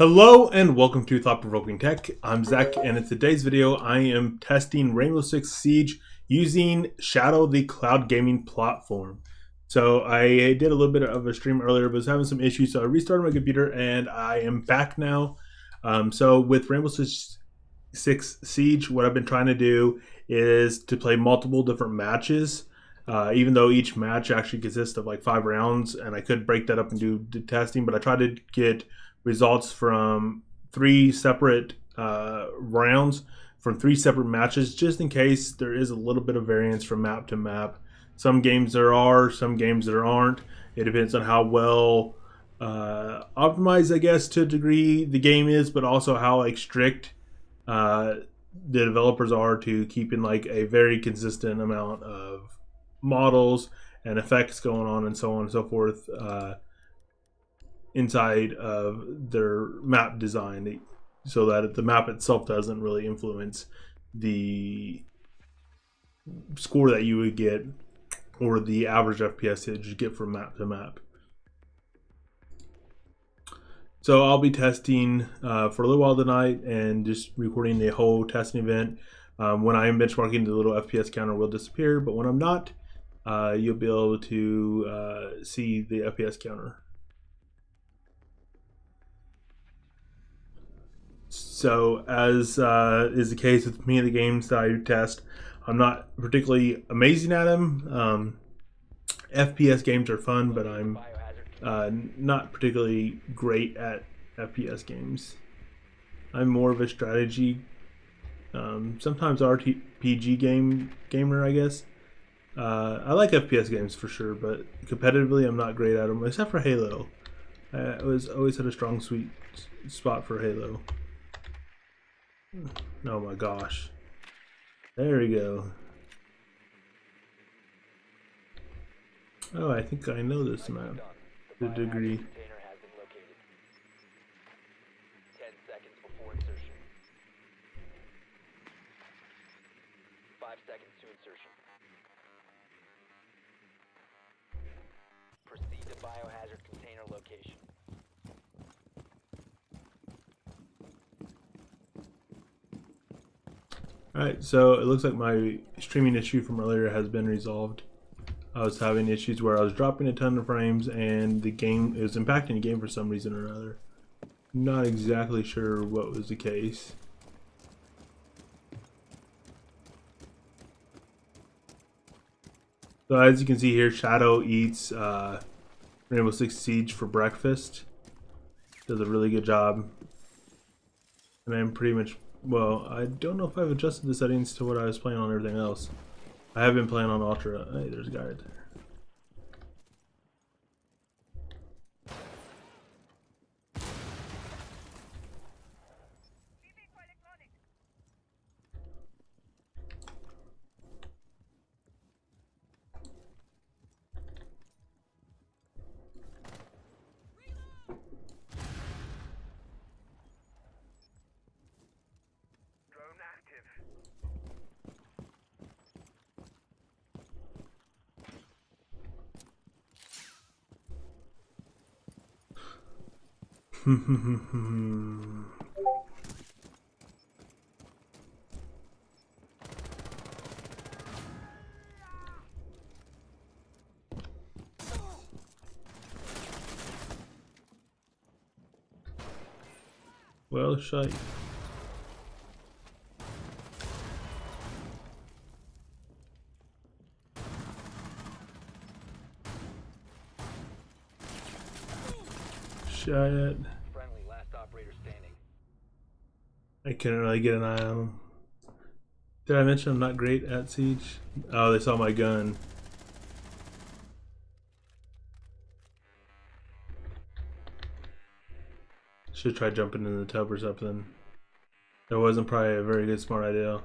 Hello and welcome to Thought Provoking Tech. I'm Zach, and in today's video, I am testing Rainbow Six Siege using Shadow, the cloud gaming platform. So I did a little bit of a stream earlier, but was having some issues, so I restarted my computer, and I am back now. So with Rainbow Six Siege, what I've been trying to do is to play multiple different matches. Even though each match actually consists of like 5 rounds, and I could break that up and do testing, but I tried to get results from 3 separate rounds from 3 separate matches, just in case there is a little bit of variance from map to map. Some games there are, some games there aren't. It depends on how well optimized, I guess, to a degree the game is, but also how like strict the developers are to keeping like a very consistent amount of models and effects going on and so on and so forth inside of their map design, so that the map itself doesn't really influence the score that you would get or the average FPS that you get from map to map. So I'll be testing for a little while tonight and just recording the whole testing event. When I am benchmarking, the little FPS counter will disappear, but when I'm not, you'll be able to see the FPS counter. So, as is the case with many of the games that I test, I'm not particularly amazing at them. FPS games are fun, but I'm not particularly great at FPS games. I'm more of a strategy, sometimes RPG gamer, I guess. I like FPS games for sure, but competitively, I'm not great at them, except for Halo. I always had a strong sweet spot for Halo. Oh my gosh. There we go. Oh, I think I know this map to a degree. 10 seconds before insertion. 5 seconds to insertion. Proceed to biohazard container location. Alright, so it looks like my streaming issue from earlier has been resolved. I was having issues where I was dropping a ton of frames and the game is impacting the game for some reason or another. Not exactly sure what was the case. So as you can see here, Shadow eats Rainbow Six Siege for breakfast. Does a really good job. And I'm pretty much, well, I don't know if I've adjusted the settings to what I was playing on everything else. I have been playing on Ultra. Hey, there's a guy right there. Well, shite. Shit. Friendly, last operator standing. I couldn't really get an eye on him. Did I mention I'm not great at Siege? Oh, they saw my gun. Should try jumping in the tub or something. That wasn't probably a very good smart idea.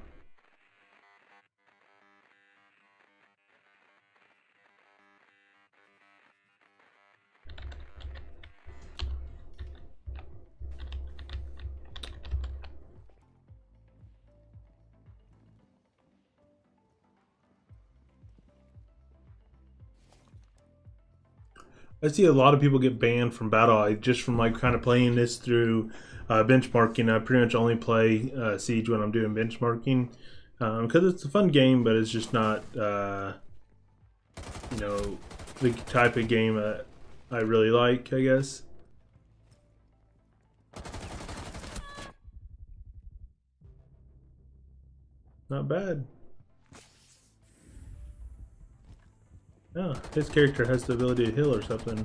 I see a lot of people get banned from Battle just from like kind of playing this through benchmarking. I pretty much only play Siege when I'm doing benchmarking because it's a fun game, but it's just not you know, the type of game that I really like, I guess. Not bad. Oh, his character has the ability to heal or something.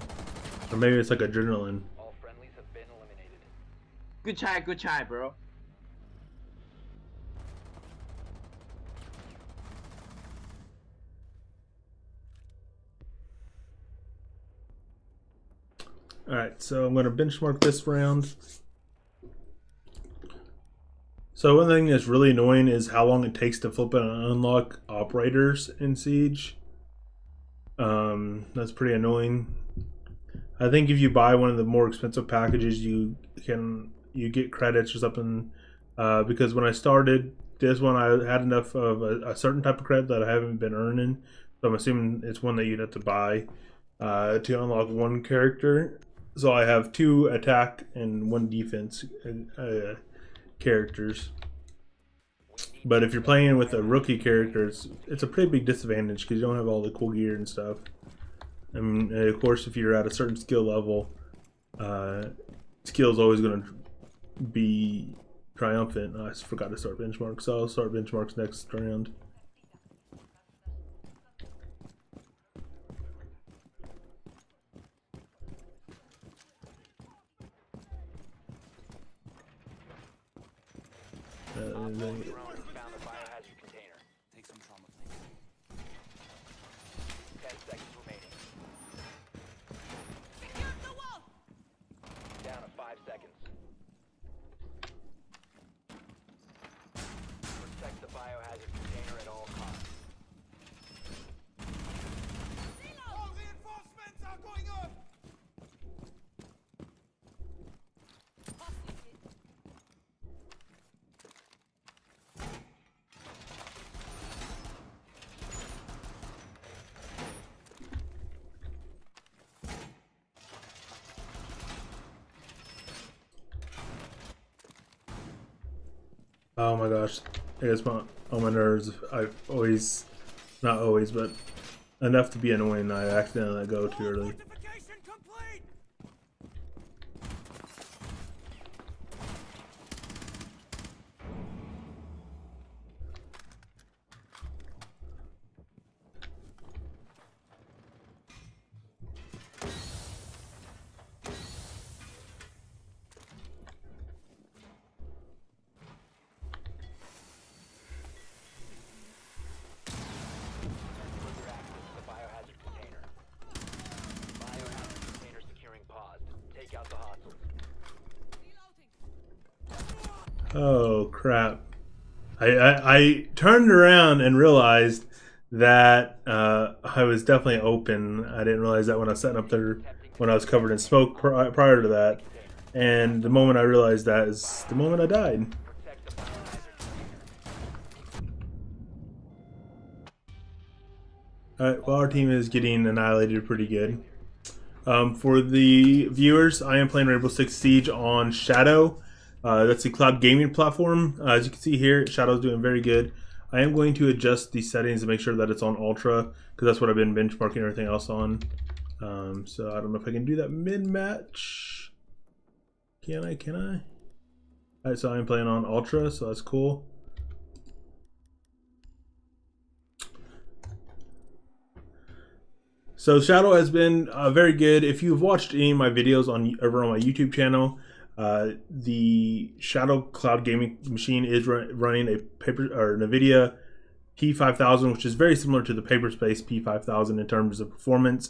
Or maybe it's like adrenaline. All friendlies have been eliminated. Good try, bro. Alright, so I'm going to benchmark this round. So one thing that's really annoying is how long it takes to flip and unlock operators in Siege. That's pretty annoying. I think if you buy one of the more expensive packages, you get credits or something. Because when I started this one, I had enough of a certain type of credit that I haven't been earning. So I'm assuming it's one that you'd have to buy to unlock one character. So I have 2 attack and 1 defense characters. But if you're playing with a rookie character, it's a pretty big disadvantage because you don't have all the cool gear and stuff. I mean, of course, if you're at a certain skill level, skill is always going to be triumphant. I just forgot to start benchmarks, so I'll start benchmarks next round. Drone has found the biohazard container. Take some trauma, please. 10 seconds remaining. Secure the wall! Down to 5 seconds. Protect the biohazard container at all costs. All reinforcements are going up! Oh my gosh, it gets on my nerves. I've always, not always, but enough to be annoying. I accidentally let go too early. Fortification complete! Further access to the biohazard container. Biohazard container securing paused. Take out the hostiles. Oh crap! I turned around and realized that I was definitely open. I didn't realize that when I was setting up there, when I was covered in smoke prior to that. And the moment I realized that is the moment I died. Protect the biohazard container. Alright, well, our team is getting annihilated pretty good. For the viewers, I am playing Rainbow Six Siege on Shadow. That's the cloud gaming platform. As you can see here, Shadow's doing very good. I am going to adjust the settings to make sure that it's on Ultra, because that's what I've been benchmarking everything else on. So I don't know if I can do that mid-match. Can I? Alright, so I'm playing on Ultra, so that's cool. So Shadow has been very good. If you've watched any of my videos over on my YouTube channel, the Shadow Cloud Gaming machine is running a NVIDIA P5000, which is very similar to the Paperspace P5000 in terms of performance.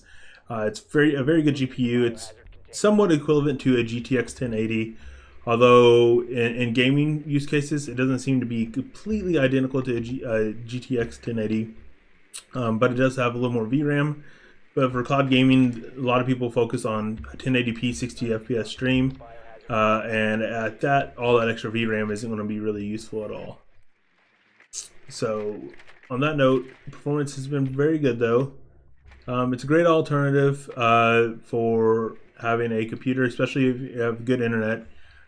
It's a very good GPU. It's somewhat equivalent to a GTX 1080, although in gaming use cases, it doesn't seem to be completely identical to a GTX 1080, but it does have a little more VRAM. But for cloud gaming, a lot of people focus on 1080p 60 FPS stream, and at that, all that extra VRAM isn't going to be really useful at all. So, on that note, performance has been very good though. It's a great alternative for having a computer, especially if you have good internet.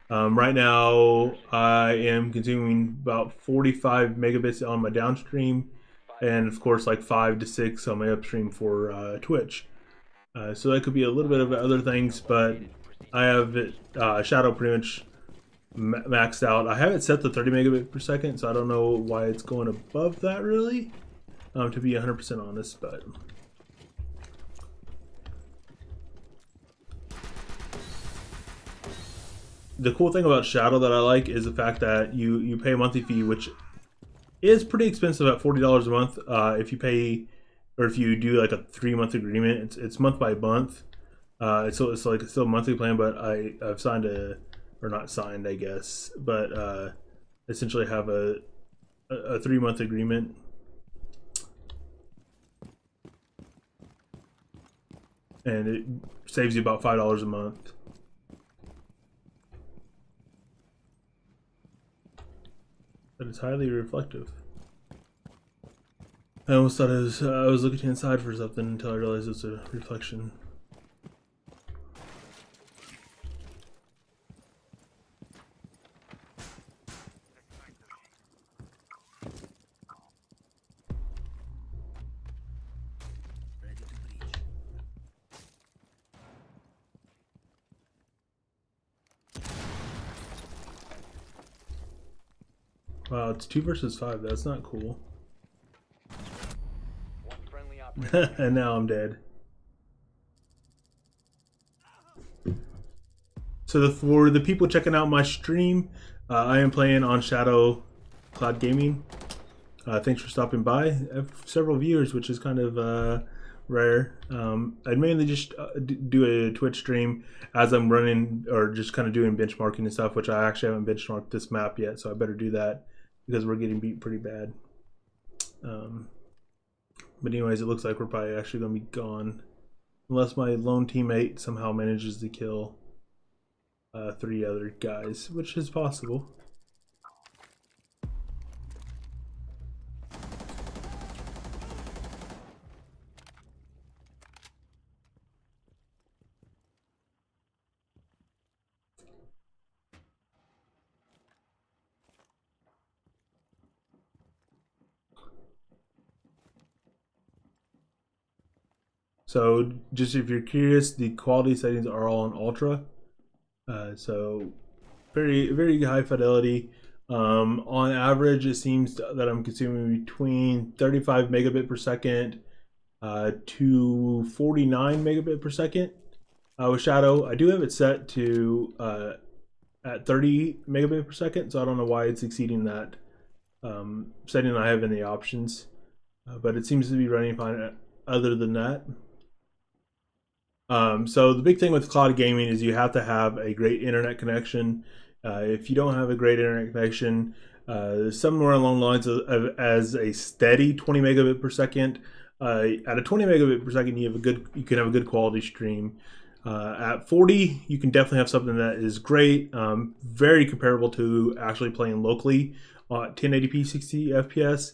Right now, I am consuming about 45 megabits on my downstream, and of course, like 5 to 6 on my upstream for Twitch. So that could be a little bit of other things, but I have it, Shadow pretty much maxed out. I have it set to 30 megabit per second, so I don't know why it's going above that really, to be 100% honest, but. The cool thing about Shadow that I like is the fact that you pay a monthly fee, which is pretty expensive at $40 a month. If you pay, or if you do like a 3-month agreement, it's month by month. It's like still a monthly plan, but I've signed or not signed, I guess, but essentially have a 3-month agreement. And it saves you about $5 a month. But it's highly reflective. I almost thought I was looking inside for something until I realized it's a reflection. Ready to breach. Wow, it's 2 versus 5. That's not cool. One friendly operator. And now I'm dead. So for the people checking out my stream, I am playing on Shadow Cloud Gaming. Thanks for stopping by. I have several viewers, which is kind of rare. I'd mainly just do a Twitch stream as I'm running, or just kind of doing benchmarking and stuff, which I actually haven't benchmarked this map yet, so I better do that because we're getting beat pretty bad. But anyways, it looks like we're probably actually going to be gone. Unless my lone teammate somehow manages to kill 3 other guys, which is possible. So just if you're curious, the quality settings are all on ultra. So very high fidelity. On average, it seems that I'm consuming between 35 megabit per second to 49 megabit per second with Shadow. I do have it set to at 30 megabit per second, so I don't know why it's exceeding that setting I have in the options, but it seems to be running fine other than that. So the big thing with cloud gaming is you have to have a great internet connection. If you don't have a great internet connection, somewhere along the lines of as a steady 20 megabit per second, at a 20 megabit per second, you can have a good quality stream. At 40, you can definitely have something that is great, very comparable to actually playing locally at 1080p 60 FPS.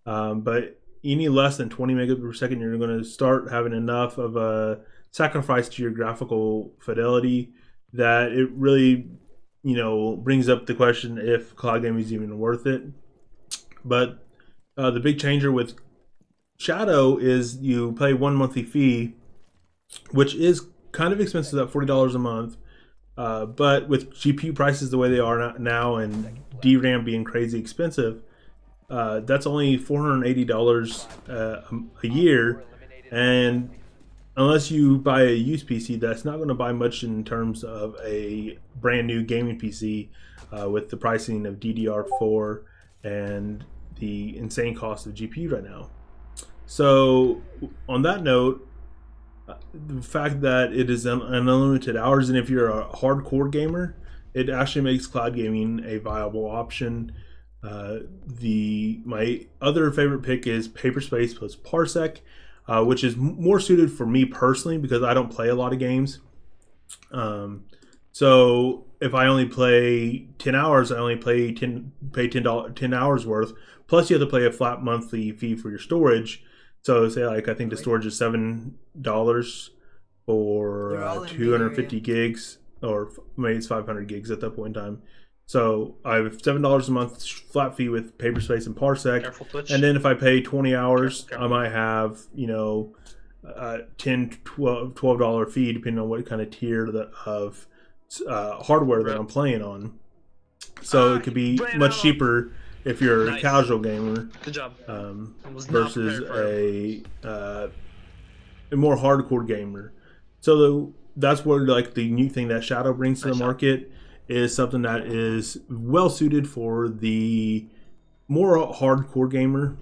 But any less than 20 megabit per second, you're going to start having enough of a sacrifice to your graphical fidelity that it really, brings up the question if cloud gaming is even worth it. But the big changer with Shadow is you pay 1 monthly fee, which is kind of expensive at $40 a month. But with GPU prices the way they are now and DRAM being crazy expensive, that's only $480 a year. And unless you buy a used PC, that's not going to buy much in terms of a brand new gaming PC with the pricing of DDR4 and the insane cost of GPU right now. So on that note, the fact that it is unlimited hours, and if you're a hardcore gamer, it actually makes cloud gaming a viable option. My other favorite pick is Paperspace plus Parsec, which is more suited for me personally because I don't play a lot of games. So if I only play 10 hours, I only pay $10 hours worth. Plus you have to pay a flat monthly fee for your storage. So say like I think the storage is $7 They're all for in 250 gigs, or maybe it's 500 gigs at that point in time. So I have $7 a month flat fee with paper space and parsec. Careful, Twitch. And then if I pay 20 hours, Careful. I might have, you know, $10, $12 fee depending on what kind of tier of hardware that I'm playing on. So it could be much cheaper if you're a casual gamer. Good job. Versus a more hardcore gamer. So that's where like the new thing that Shadow brings to the market is something that is well suited for the more hardcore gamer,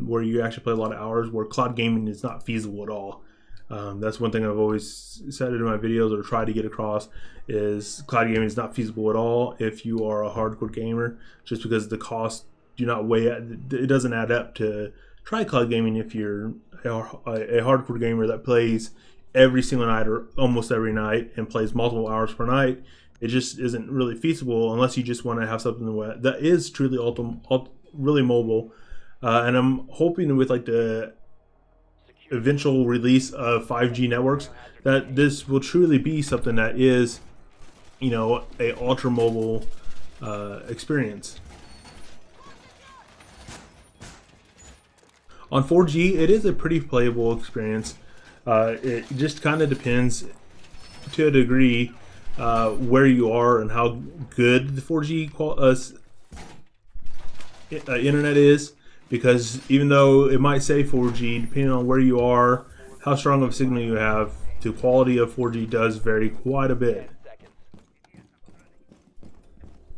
where you actually play a lot of hours, where cloud gaming is not feasible at all. That's one thing I've always said in my videos or tried to get across is cloud gaming is not feasible at all if you are a hardcore gamer, just because the costs do not it doesn't add up to try cloud gaming if you're a hardcore gamer that plays every single night or almost every night and plays multiple hours per night. It just isn't really feasible unless you just want to have something that is truly really mobile. And I'm hoping with like the eventual release of 5G networks that this will truly be something that is, you know, a ultra mobile experience. On 4G, it is a pretty playable experience. It just kind of depends to a degree where you are and how good the 4G internet is, because even though it might say 4G, depending on where you are, how strong of a signal you have, the quality of 4G does vary quite a bit.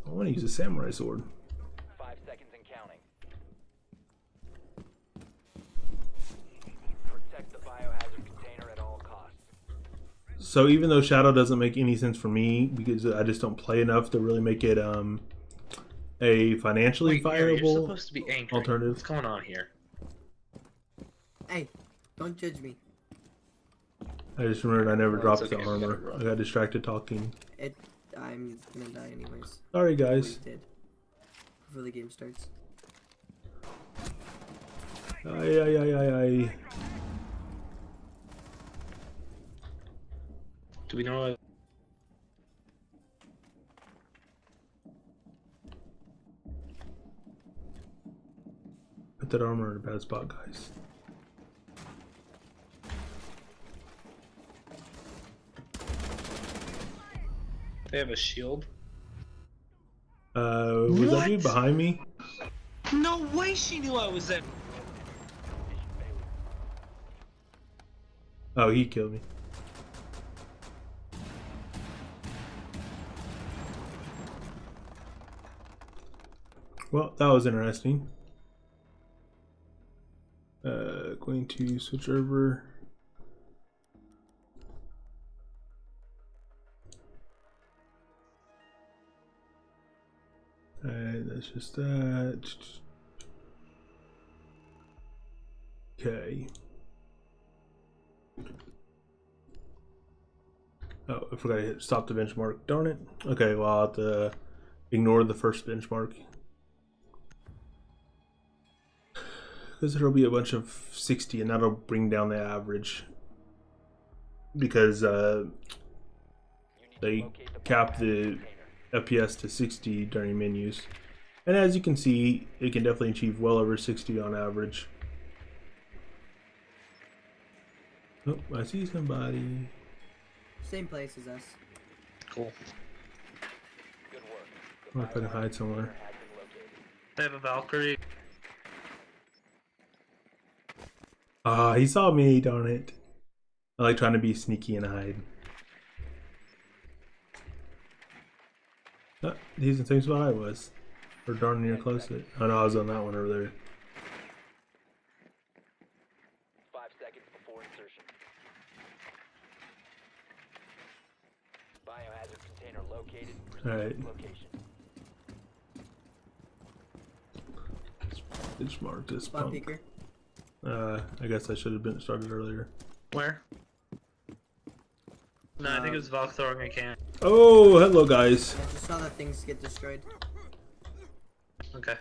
I want to use a samurai sword. 5 seconds and counting. Protect the biohazard container at all costs. So even though Shadow doesn't make any sense for me because I just don't play enough to really make it a financially You're viable supposed to be angry. alternative. What's going on here? Hey, don't judge me. I just remembered I never dropped okay, the we got it, armor. bro. I got distracted talking. I'm gonna die anyways. Sorry Already guys. did. Before the game starts. Ay. Do we know? Put that armor in a bad spot, guys. They have a shield. Was that dude behind me? No way she knew I was there. Oh, he killed me. Well, that was interesting. Going to switch over. Alright, that's just that. Okay. Oh, I forgot to hit stop the benchmark. Darn it. Okay, well, I'll have to ignore the first benchmark. Because there'll be a bunch of 60 and that'll bring down the average. Because they cap the FPS to 60 during menus. And as you can see, it can definitely achieve well over 60 on average. Oh, I see somebody. Same place as us. Cool. Good work. I wonder if I can hide somewhere. Has been located. They have a Valkyrie. Ah, he saw me, darn it. I like trying to be sneaky and hide. Oh, he's in the same spot I was. Or darn near close to it. Oh no, I was on that one over there. 5 seconds before insertion. Biohazard container located. Alright. Location. Let's mark this Spot pump. peeker. I guess I should have been started earlier. Where? No, I think it was Valk throwing a can. Oh, hello guys. I just saw that things get destroyed. Okay.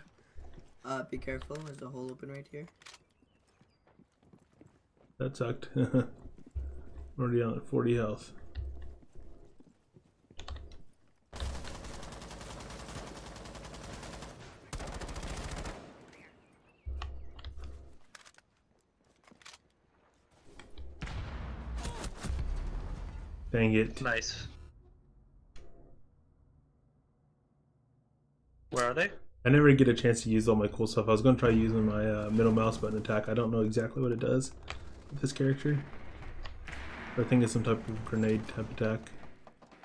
Be careful. There's a hole open right here. That sucked. I'm already on at 40 health. Dang it. Nice. Where are they? I never get a chance to use all my cool stuff. I was going to try using my middle mouse button attack. I don't know exactly what it does with this character. But I think it's some type of grenade type attack.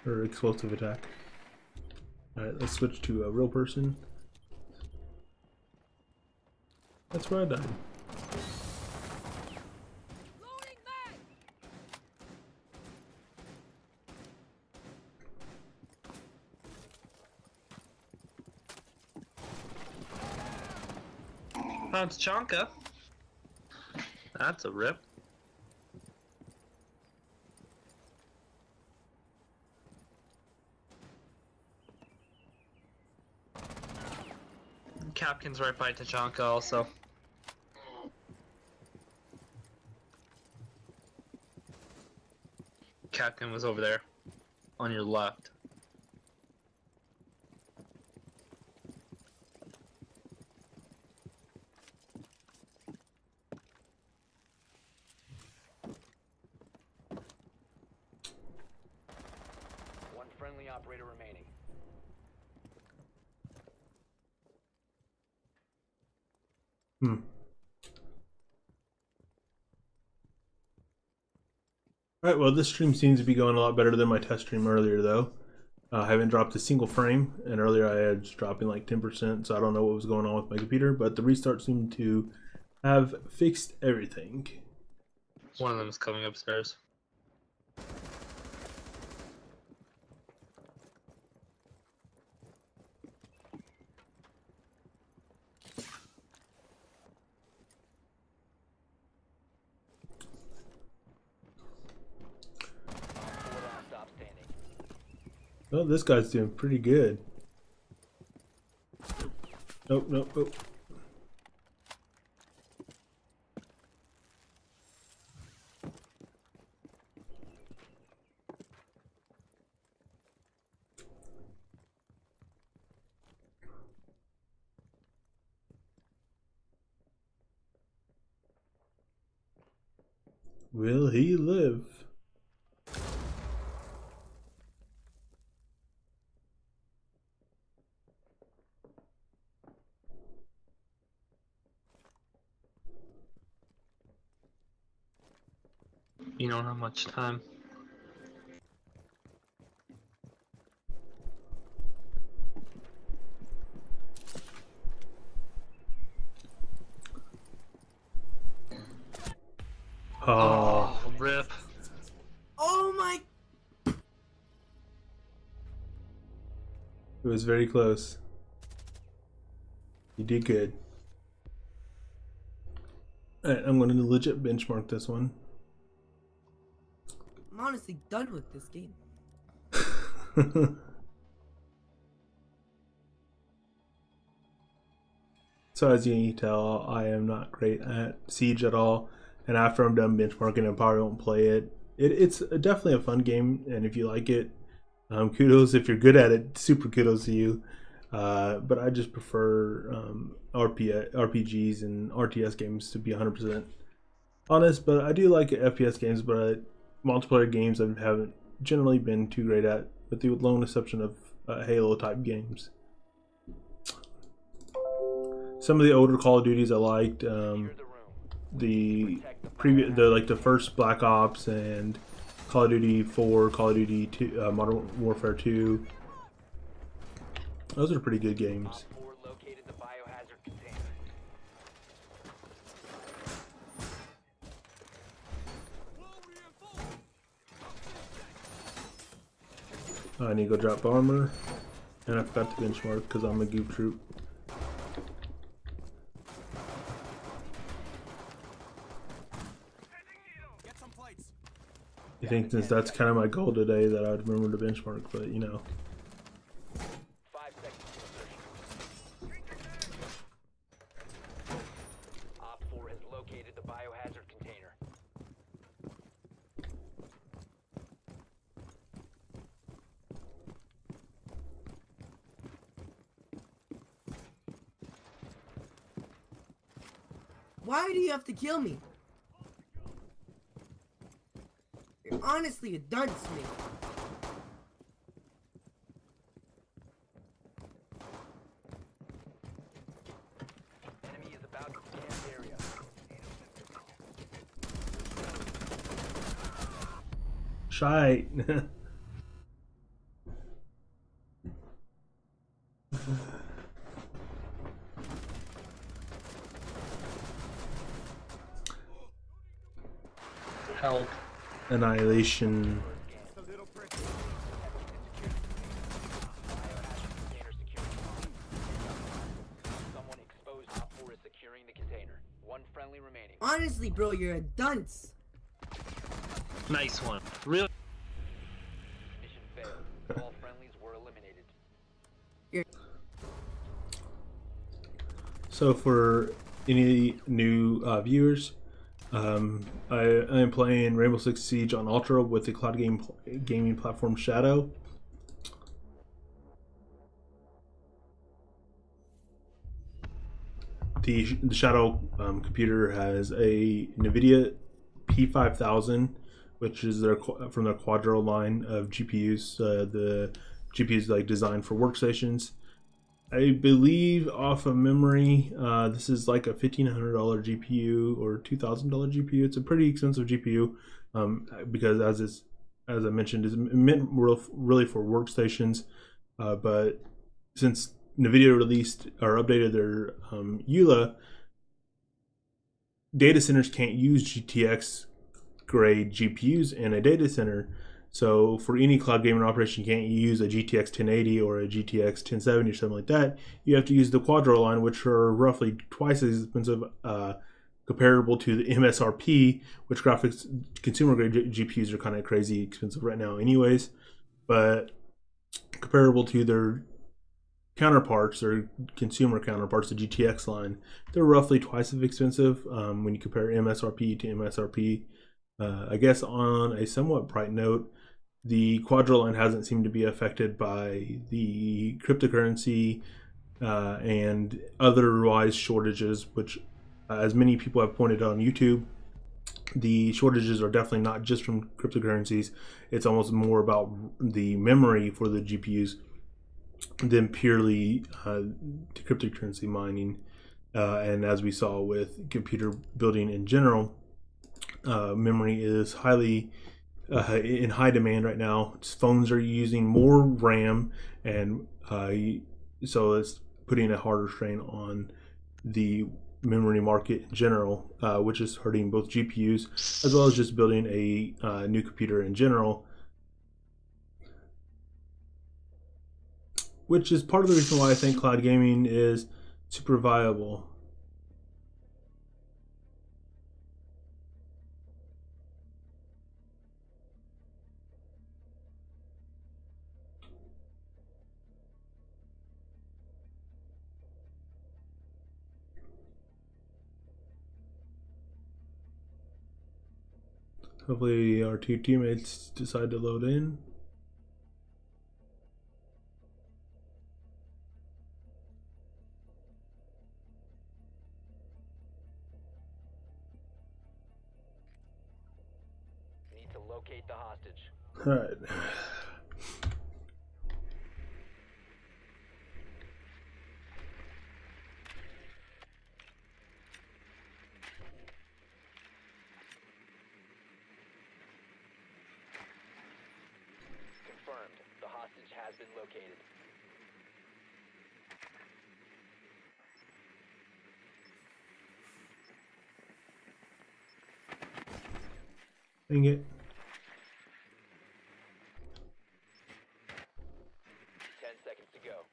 Or explosive attack. Alright, let's switch to a real person. That's where I died. Found Tachanka. That's a rip. Capkin's right by Tachanka also. Capkin was over there. On your left. One friendly operator remaining. Hmm. Alright, well this stream seems to be going a lot better than my test stream earlier though. I haven't dropped a single frame, and earlier I had just dropping like 10%, so I don't know what was going on with my computer, but the restart seemed to have fixed everything. One of them is coming upstairs. Four last stop standing. Oh, this guy's doing pretty good. Nope, nope, nope. Will he live? You don't have much time. Oh, Rip. Oh my! it was very close. You did good. Alright, I'm going to legit benchmark this one. I'm honestly done with this game. So as you can tell, I am not great at Siege at all, and after I'm done benchmarking, I probably won't play it. It's definitely a fun game, and if you like it, kudos. If you're good at it, super kudos to you. But I just prefer RPGs and RTS games to be 100% honest. But I do like FPS games, but multiplayer games I haven't generally been too great at, with the lone exception of Halo type games. Some of the older Call of Duties I liked, the first Black Ops and Call of Duty 4, Call of Duty 2, Modern Warfare 2. Those are pretty good games. Op 4 located the biohazard container. I need to go drop armor, and I forgot to benchmark because I'm a goof troop. Get some plates. I think since that's kind of my goal today that I'd remember to benchmark, but you know. 5 seconds to insertion. Op 4 has located the biohazard container. Why do you have to kill me? You're honestly a dunce, mate. Enemy is about to scan the area. Shite. Help. Annihilation. Container security. Someone exposed Op 4 is securing the container. One friendly remaining. Honestly, bro, you're a dunce. Nice one. Really? Mission failed. All friendlies were eliminated. So for any new viewers, I am playing Rainbow Six Siege on Ultra with the gaming platform Shadow. The Shadow computer has a NVIDIA P5000, which is from their Quadro line of GPUs. The GPUs like designed for workstations. I believe off of memory, this is like a $1,500 GPU or $2,000 GPU. It's a pretty expensive GPU because as I mentioned, is meant really for workstations. But since NVIDIA released or updated their EULA, data centers can't use GTX grade GPUs in a data center. So for any cloud gaming operation, you can't use a GTX 1080 or a GTX 1070 or something like that. You have to use the Quadro line, which are roughly twice as expensive, comparable to the MSRP, which graphics consumer grade GPUs are kind of crazy expensive right now anyways. But comparable to their counterparts or consumer counterparts, the GTX line, they're roughly twice as expensive when you compare MSRP to MSRP. I guess on a somewhat bright note, the Quadro line hasn't seemed to be affected by the cryptocurrency and otherwise shortages, which, as many people have pointed out on YouTube, the shortages are definitely not just from cryptocurrencies. It's almost more about the memory for the GPUs than purely cryptocurrency mining. And as we saw with computer building in general, memory is highly in high demand right now. Phones are using more RAM, and so it's putting a harder strain on the memory market in general, which is hurting both GPUs as well as just building a new computer in general. Which is part of the reason why I think cloud gaming is super viable. Hopefully our two teammates decide to load in. Need to locate the hostage. All right. Confirmed. The hostage has been located. Dang it. 10 seconds to go.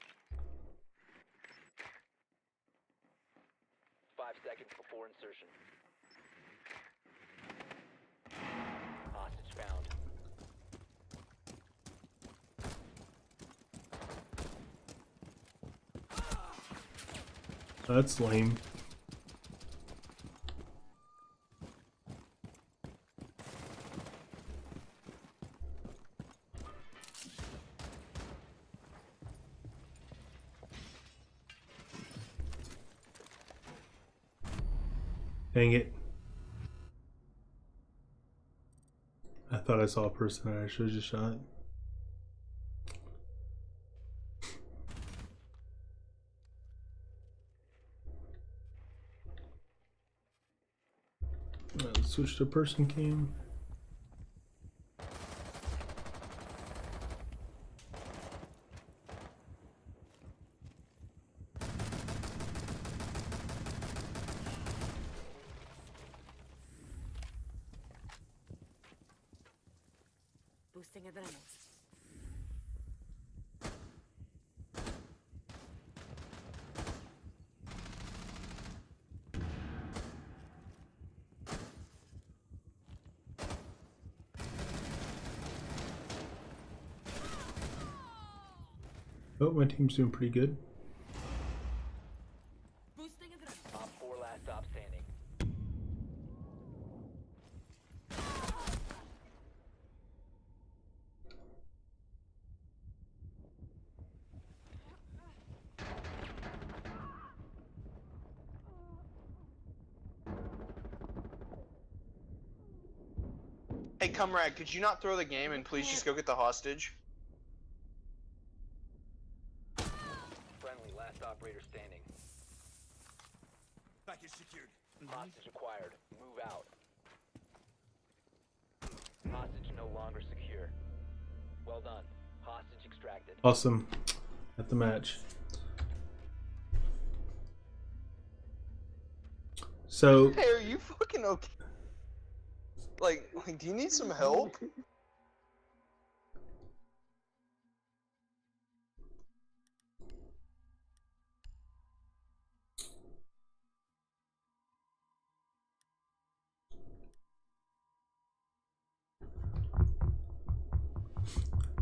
5 seconds before insertion. Hostage found. That's lame. Dang it. I thought I saw a person I should have just shot. Let's switch to person cam. Boosting adrenaline. Oh, my team's doing pretty good. Boosting adrenaline. Op 4 last stop standing. Hey, comrade, could you not throw the game and please just go get the hostage? Friendly last operator standing. Package secured. Hostage acquired. Move out. Hostage no longer secure. Well done. Hostage extracted. Awesome. At the match. So, Hey, are you fucking okay? Like, do you need some help?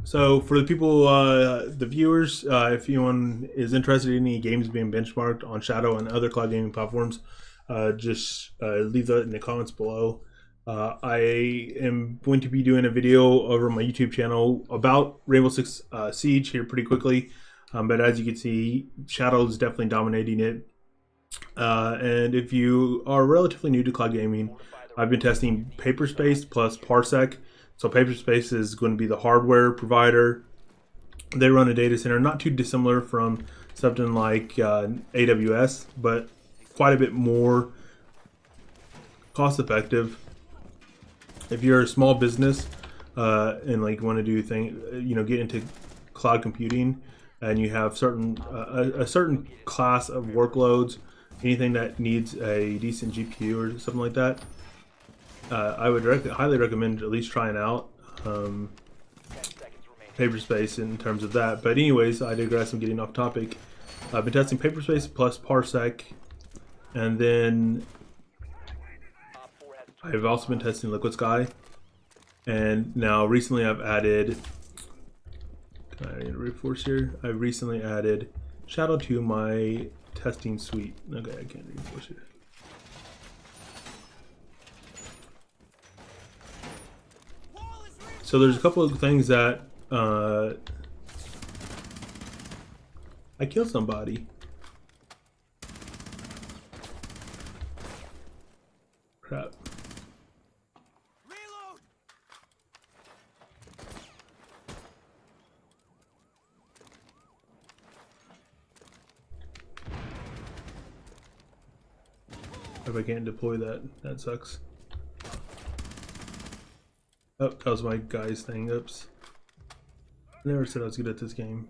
so for the people, the viewers, if anyone is interested in any games being benchmarked on Shadow and other cloud gaming platforms, just leave that in the comments below. I am going to be doing a video over my YouTube channel about Rainbow Six Siege here pretty quickly. But as you can see, Shadow is definitely dominating it. And if you are relatively new to cloud gaming, I've been testing Paperspace plus Parsec. So Paperspace is going to be the hardware provider. They run a data center not too dissimilar from something like AWS, but quite a bit more cost effective. If you're a small business and like want to do things, get into cloud computing, and you have a certain class of workloads, anything that needs a decent GPU or something like that, I would highly recommend at least trying out 10 seconds remaining. Paperspace in terms of that. But anyways, I digress. I'm getting off topic. I've been testing Paperspace plus Parsec, and then Op 4 has I've also been testing Liquid Sky, and now recently I've added. Can I reinforce here? I recently added Shadow to my testing suite. Okay, I can't reinforce here. Wall is ready. So there's a couple of things that I killed somebody. Crap. Reload. If I can't deploy that, that sucks. Oh, that was my guy's thing. Oops. I never said I was good at this game.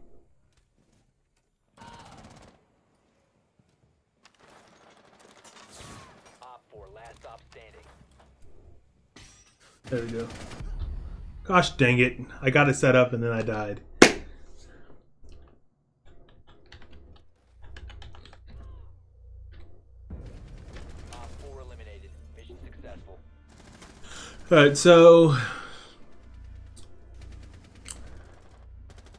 Op 4 last stop standing. There we go. Gosh dang it. I got it set up and then I died. Op 4 eliminated. Mission successful. Alright, so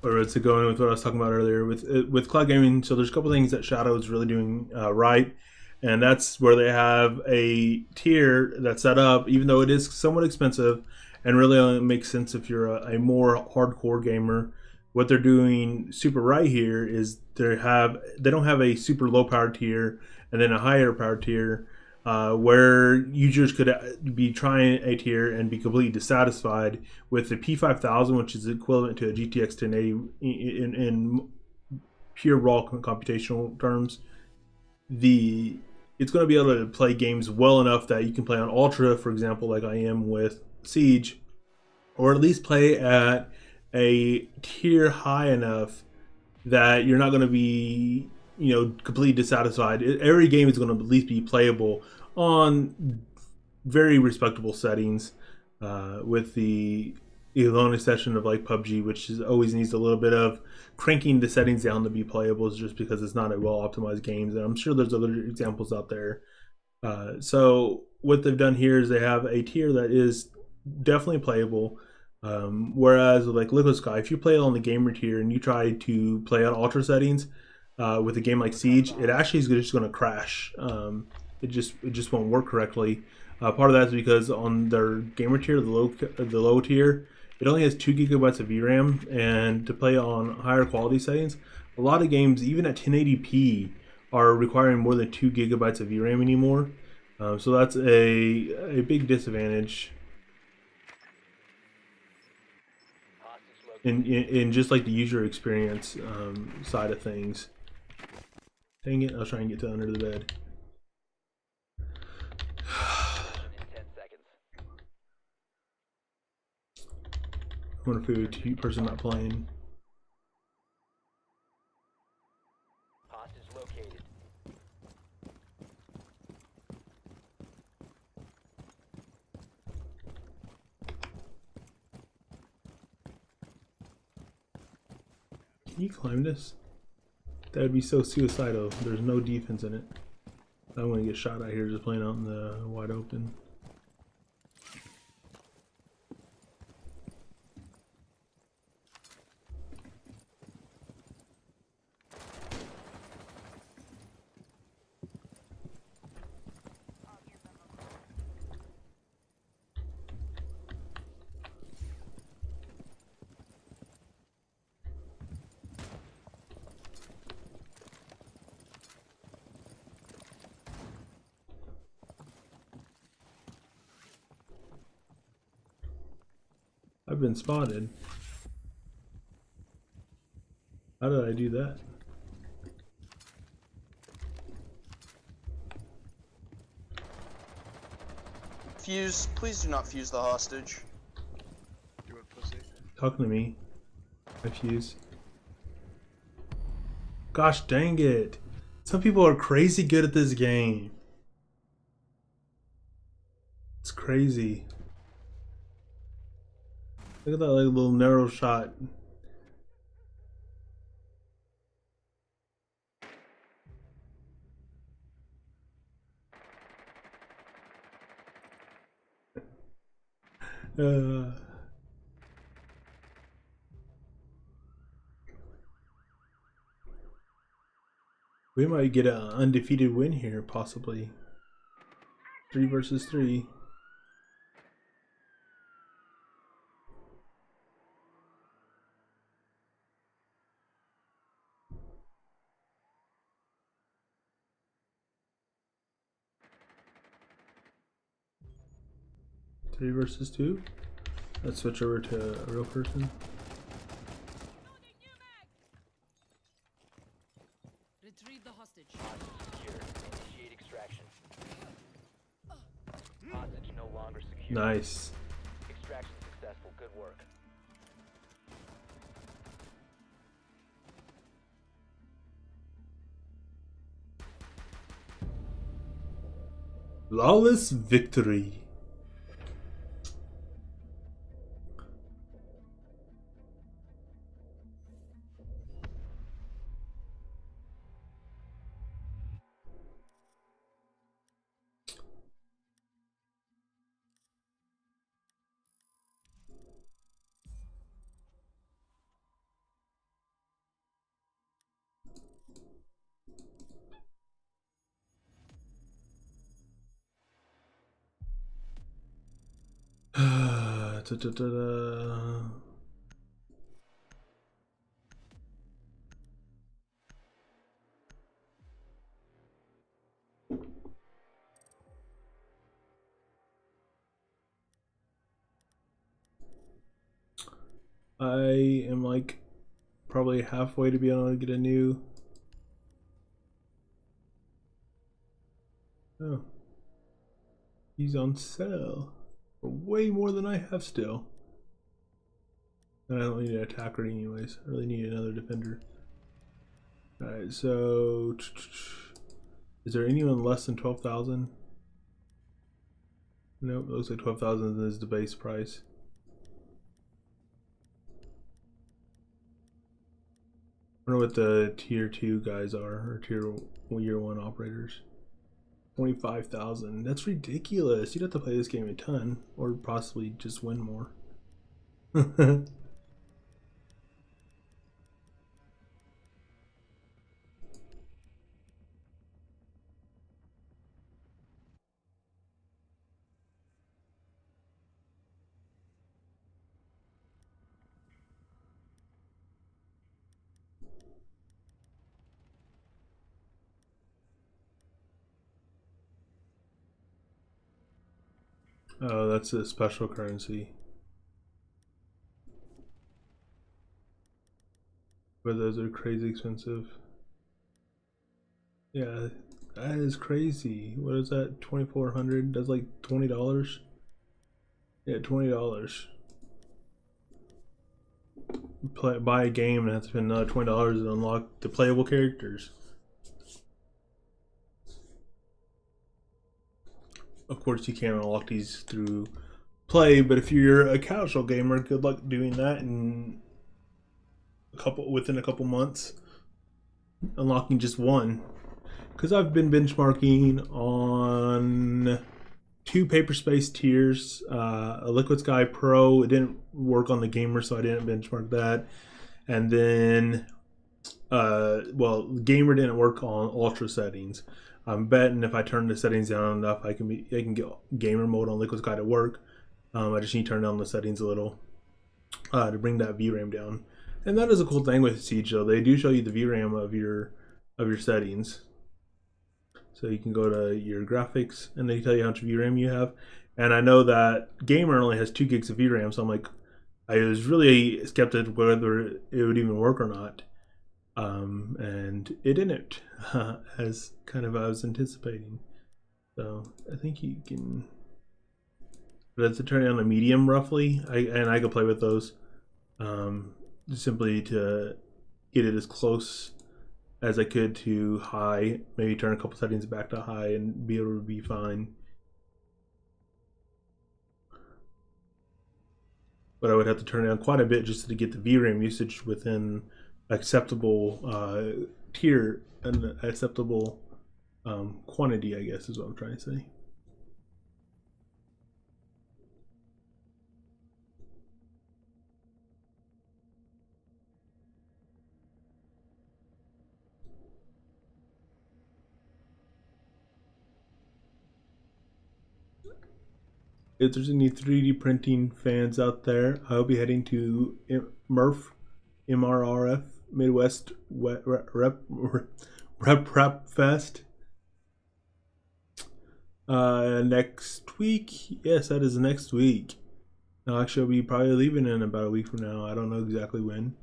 or to go in with what I was talking about earlier with cloud gaming. So there's a couple things that Shadow is really doing right, and that's where they have a tier that's set up, even though it is somewhat expensive, and really only makes sense if you're a more hardcore gamer. What they're doing super right here is they don't have a super low power tier and then a higher power tier. where users could be trying a tier and be completely dissatisfied with the P5000, which is equivalent to a GTX 1080 in pure raw computational terms. It's going to be able to play games well enough that you can play on Ultra, for example, like I am with Siege, or at least play at a tier high enough that you're not going to be, completely dissatisfied. Every game is going to at least be playable on very respectable settings, with the alone exception of like PUBG, which always needs a little bit of cranking the settings down to be playable, just because it's not a well optimized game. And I'm sure there's other examples out there. So what they've done here is they have a tier that is definitely playable. Whereas with like Liquid Sky, if you play on the gamer tier and you try to play on ultra settings with a game like Siege, it actually is just going to crash. It just won't work correctly. Part of that is because on their gamer tier, the low tier, it only has 2 gigabytes of VRAM, and to play on higher quality settings, a lot of games, even at 1080p, are requiring more than 2 gigabytes of VRAM anymore. So that's a big disadvantage in just like the user experience side of things. Dang it, I was trying to get to under the bed. In 10 seconds. I wonder if it would be a person not playing. Hostage located. Can you climb this? That would be so suicidal. There's no defense in it. I don't want to get shot out here just playing out in the wide open. I've been spotted. How did I do that? Fuse, please do not fuse the hostage. You a pussy. Talking to me. I fuse. Gosh dang it. Some people are crazy good at this game. It's crazy. Look at that like little narrow shot. We might get an undefeated win here, possibly. 3 versus 3. Three versus 2. Let's switch over to a real person. Retrieve the hostage. Secure. Initiate extraction. Hostage no longer secure. Nice. Extraction successful. Good work. Flawless victory. Da-da-da-da. I am like probably halfway to be able to get a new. Oh, he's on sale for way more than I have still. And I don't need an attacker anyways. I really need another defender. Alright, so is there anyone less than 12,000? Nope, it looks like 12,000 is the base price. I wonder what the tier 2 guys are, or year 1 operators. 25,000. That's ridiculous. You'd have to play this game a ton, or possibly just win more. Oh, that's a special currency. But those are crazy expensive. Yeah, that is crazy. What is that? 2,400? That's like $20. Yeah, $20. Buy a game and have to spend another $20 to unlock the playable characters. Of course, you can't unlock these through play, but if you're a casual gamer, good luck doing that in within a couple months, unlocking just one. Because I've been benchmarking on 2 Paper Space tiers, a Liquid Sky Pro. It didn't work on the gamer, so I didn't benchmark that. And then, well, gamer didn't work on ultra settings. I'm betting if I turn the settings down enough, I can get gamer mode on Liquid Sky to work. I just need to turn down the settings a little to bring that VRAM down. And that is a cool thing with Siege, though. They do show you the VRAM of your settings. So you can go to your graphics and they tell you how much VRAM you have. And I know that gamer only has 2 gigs of VRAM, so I'm like, I was really skeptical whether it would even work or not. And it didn't, as kind of I was anticipating. So I think you can. But it's turning on a medium roughly, and I could play with those, simply to get it as close as I could to high. Maybe turn a couple settings back to high and be able to be fine. But I would have to turn it down quite a bit just to get the VRAM usage within acceptable tier and acceptable quantity, I guess is what I'm trying to say. If there's any 3D printing fans out there, I'll be heading to MRF, Midwest Rep Fest next week. Yes, that is next week. Actually, I'll be probably leaving in about a week from now. I don't know exactly when.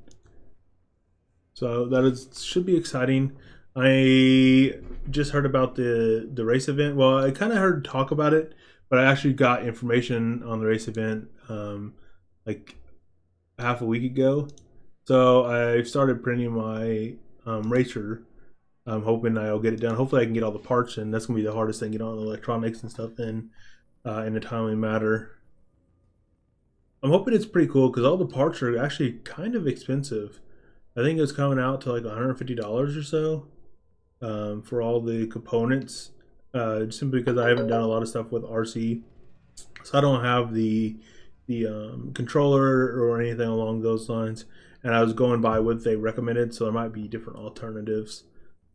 So that should be exciting. I just heard about the race event. Well, I kind of heard talk about it, but I actually got information on the race event like half a week ago. So I started printing my racer. I'm hoping I'll get it done. Hopefully I can get all the parts in. That's going to be the hardest thing, get all the electronics and stuff in a timely manner. I'm hoping it's pretty cool because all the parts are actually kind of expensive. I think it's coming out to like $150 or so for all the components. Simply because I haven't done a lot of stuff with RC, so I don't have the controller or anything along those lines. And I was going by what they recommended, so there might be different alternatives.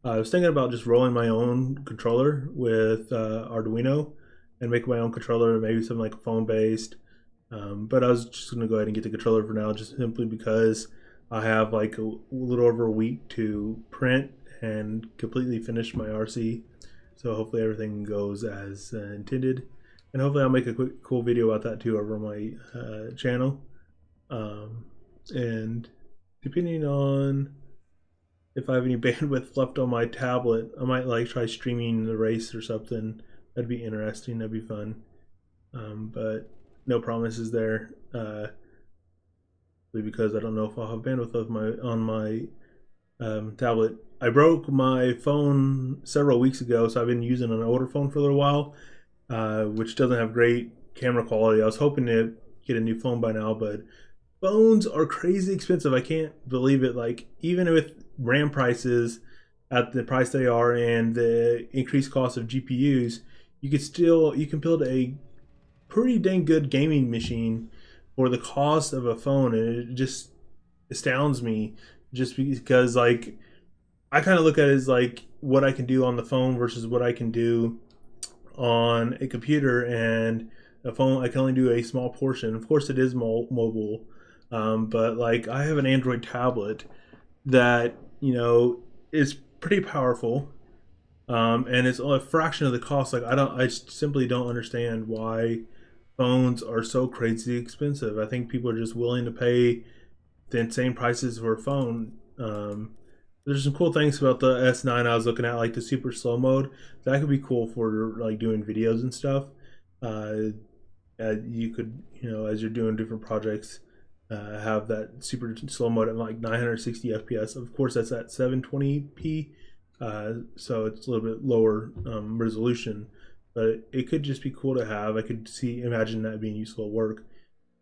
I was thinking about just rolling my own controller with Arduino and make my own controller, maybe something like phone based. But I was just going to go ahead and get the controller for now, just simply because I have like a little over a week to print and completely finish my RC. So hopefully everything goes as intended, and hopefully I'll make a quick cool video about that too over my channel. and depending on if I have any bandwidth left on my tablet, I might like try streaming the race or something. That'd be interesting. That'd be fun. But no promises there. Because I don't know if I'll have bandwidth on my tablet. I broke my phone several weeks ago, so I've been using an older phone for a little while, which doesn't have great camera quality. I was hoping to get a new phone by now, but phones are crazy expensive. I can't believe it. Like, even with RAM prices at the price they are and the increased cost of GPUs, you can build a pretty dang good gaming machine for the cost of a phone, and it just astounds me. Just because, like, I kind of look at it as like what I can do on the phone versus what I can do on a computer, and a phone I can only do a small portion. Of course, it is mobile, but like I have an Android tablet that is pretty powerful, and it's a fraction of the cost. Like I simply don't understand why phones are so crazy expensive. I think people are just willing to pay the insane prices for a phone. There's some cool things about the S9 I was looking at, like the super slow mode. That could be cool for like doing videos and stuff. You could, as you're doing different projects, have that super slow mode at like 960 FPS. Of course, that's at 720p, so it's a little bit lower resolution. But it could just be cool to have. I could imagine that being useful at work.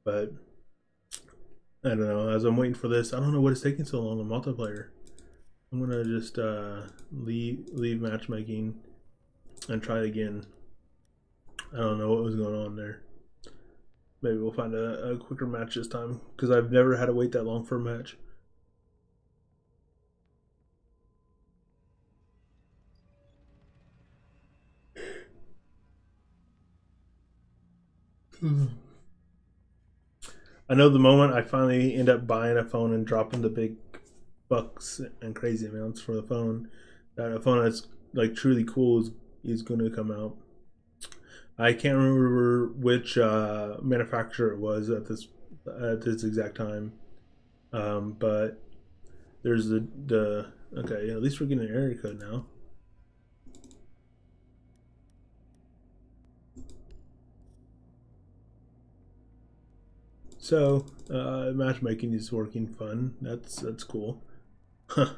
But I don't know. As I'm waiting for this, I don't know what is taking so long in multiplayer. I'm gonna just leave matchmaking and try it again. I don't know what was going on there. Maybe we'll find a quicker match this time, because I've never had to wait that long for a match. I know the moment I finally end up buying a phone and dropping the big bucks and crazy amounts for the phone, that a phone that's like truly cool is going to come out. I can't remember which manufacturer it was at this exact time, but there's the okay. At least we're getting an area code now. So matchmaking is working fun. That's cool. The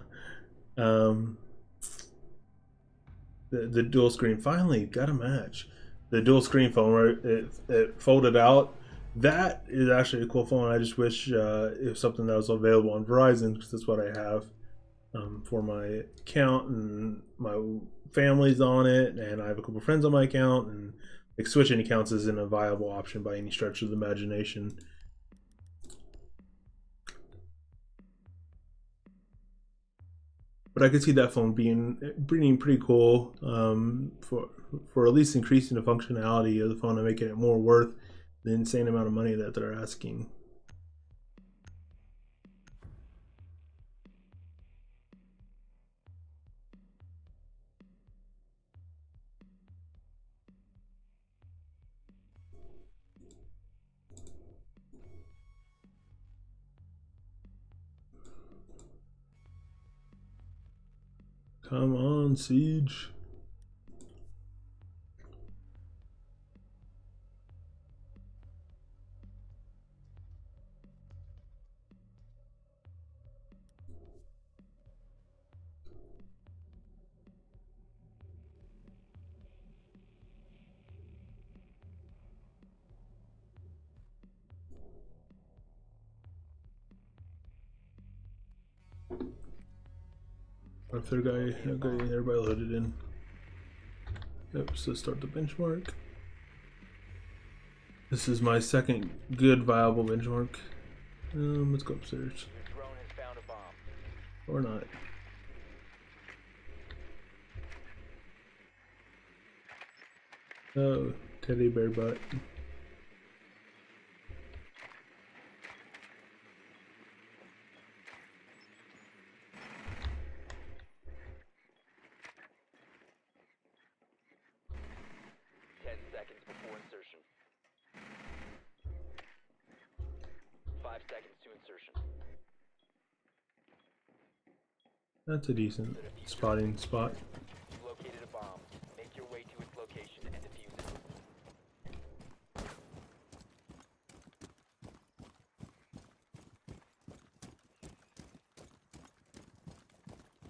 dual screen finally got a match. The dual screen phone where it folded out. That is actually a cool phone. I just wish it was something that was available on Verizon, because that's what I have for my account, and my family's on it, and I have a couple friends on my account, and like switching accounts isn't a viable option by any stretch of the imagination. But I could see that phone being pretty cool for at least increasing the functionality of the phone and making it more worth the insane amount of money that they're asking. Come on, Siege. Our third guy, okay, everybody loaded in. Yep, so start the benchmark. This is my second good viable benchmark. Let's go upstairs. Your drone has found a bomb. Or not. Oh, teddy bear butt. Before insertion. 5 seconds to insertion. That's a decent spotting spot. You've located a bomb. Make your way to its location and defuse it.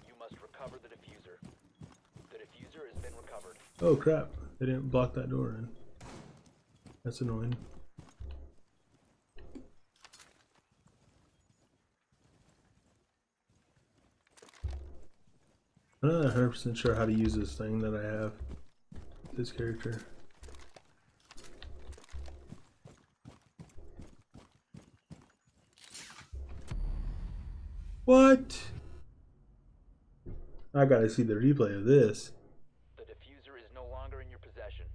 You must recover the diffuser. The diffuser has been recovered. Oh crap, they didn't block that door in. That's annoying. I'm not 100% sure how to use this thing that I have. This character. What? I gotta see the replay of this. The diffuser is no longer in your possession.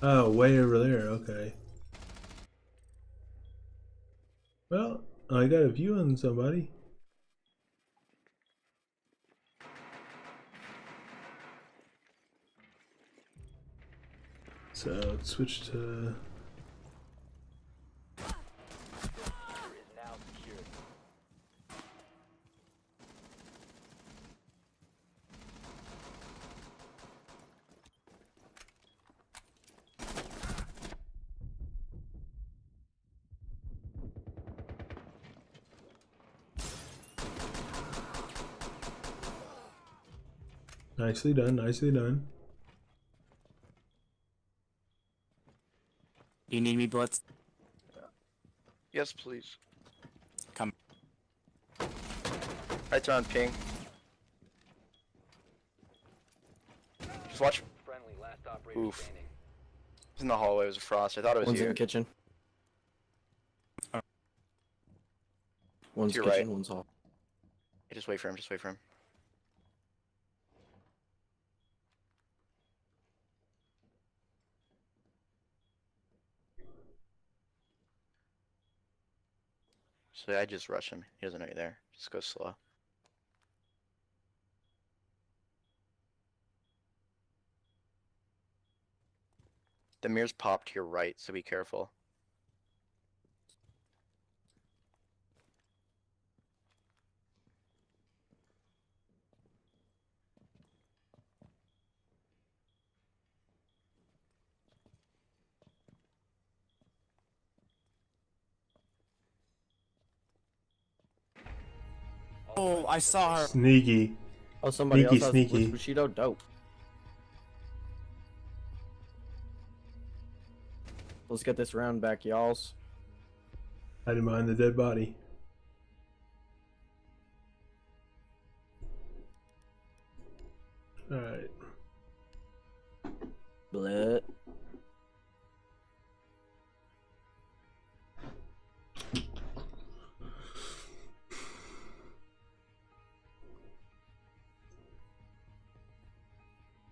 Oh, way over there, okay. Well, I got a view on somebody. So let's switch to... The diffuser is now secured. Nicely done, nicely done. You need me, Blitz? Yes, please. Come. Right on ping. Just watch. Friendly, last operator Oof. standing. It's in the hallway. It was a frost. I thought it was One's you. in the kitchen. One's To your kitchen, right. one's hall. Hey, just wait for him. Just wait for him. So I just rush him. He doesn't know you're there. Just go slow. The mirrors pop to your right, so be careful. Oh, I saw her. Sneaky. Oh, somebody Sneaky, else has sneaky. Bushido. Dope. Let's get this round back, y'alls. Hiding behind the dead body. Alright. Blit.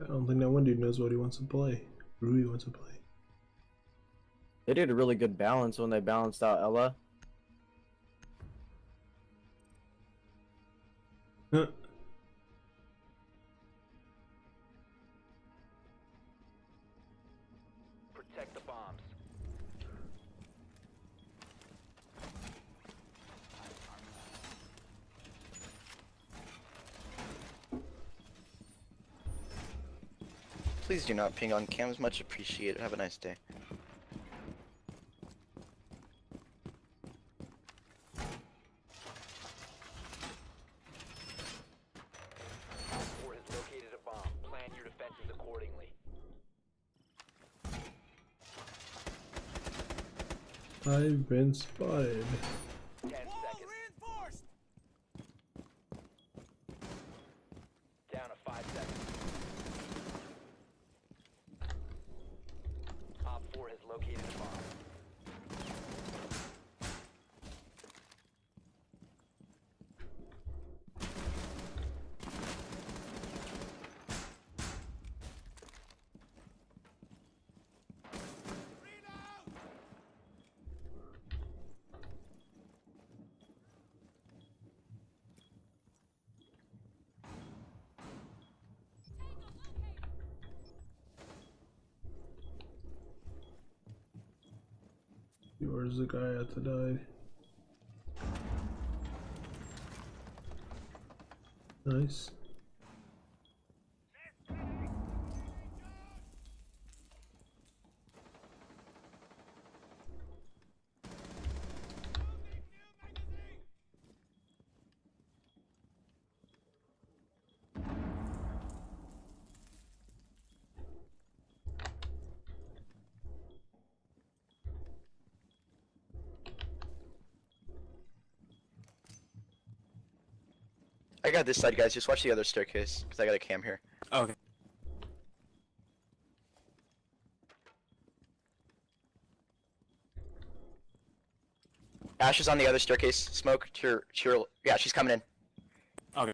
I don't think that one dude knows what he wants to play. Who he wants to play. They did a really good balance when they balanced out Ella. Huh. Protect the bombs. Please do not ping on cams. Much appreciated. Have a nice day. Op 4 has located a bomb. Plan your defenses accordingly. I've been spotted. 10 Wall seconds. reinforced! Down to 5 seconds. Op 4 has located a bomb. Reload! Where's the guy at the died? Nice. I got this side, guys. Just watch the other staircase, because I got a cam here. Okay. Ash is on the other staircase. Smoke to your yeah, she's coming in. Okay.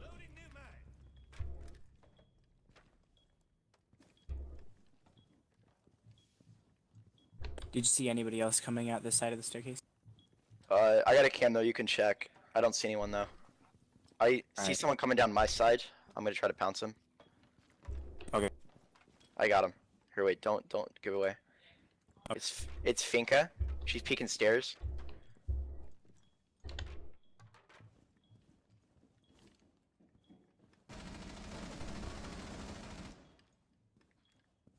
Loading new mag. Did you see anybody else coming out this side of the staircase? I got a cam though. You can check. I don't see anyone though. I see Alright. someone coming down my side. I'm gonna try to pounce him. Okay. I got him. Here, wait. Don't give away. Okay. It's Finka. She's peeking stairs.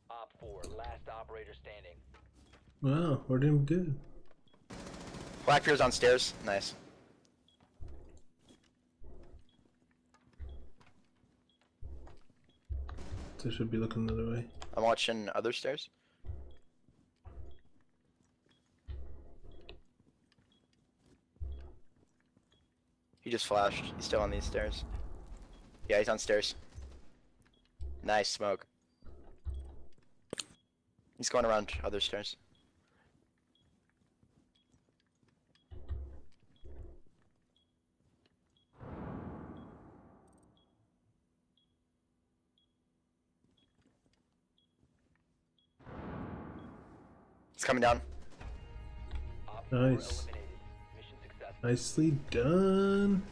Op 4, last operator standing. Wow, we're doing good. Blackbeard's on stairs. Nice. So should be looking the other way. I'm watching other stairs. He just flashed. He's still on these stairs. Yeah, he's on stairs. Nice smoke. He's going around other stairs. He's coming down. Op 4 Nice. eliminated. Mission successful. Nicely done.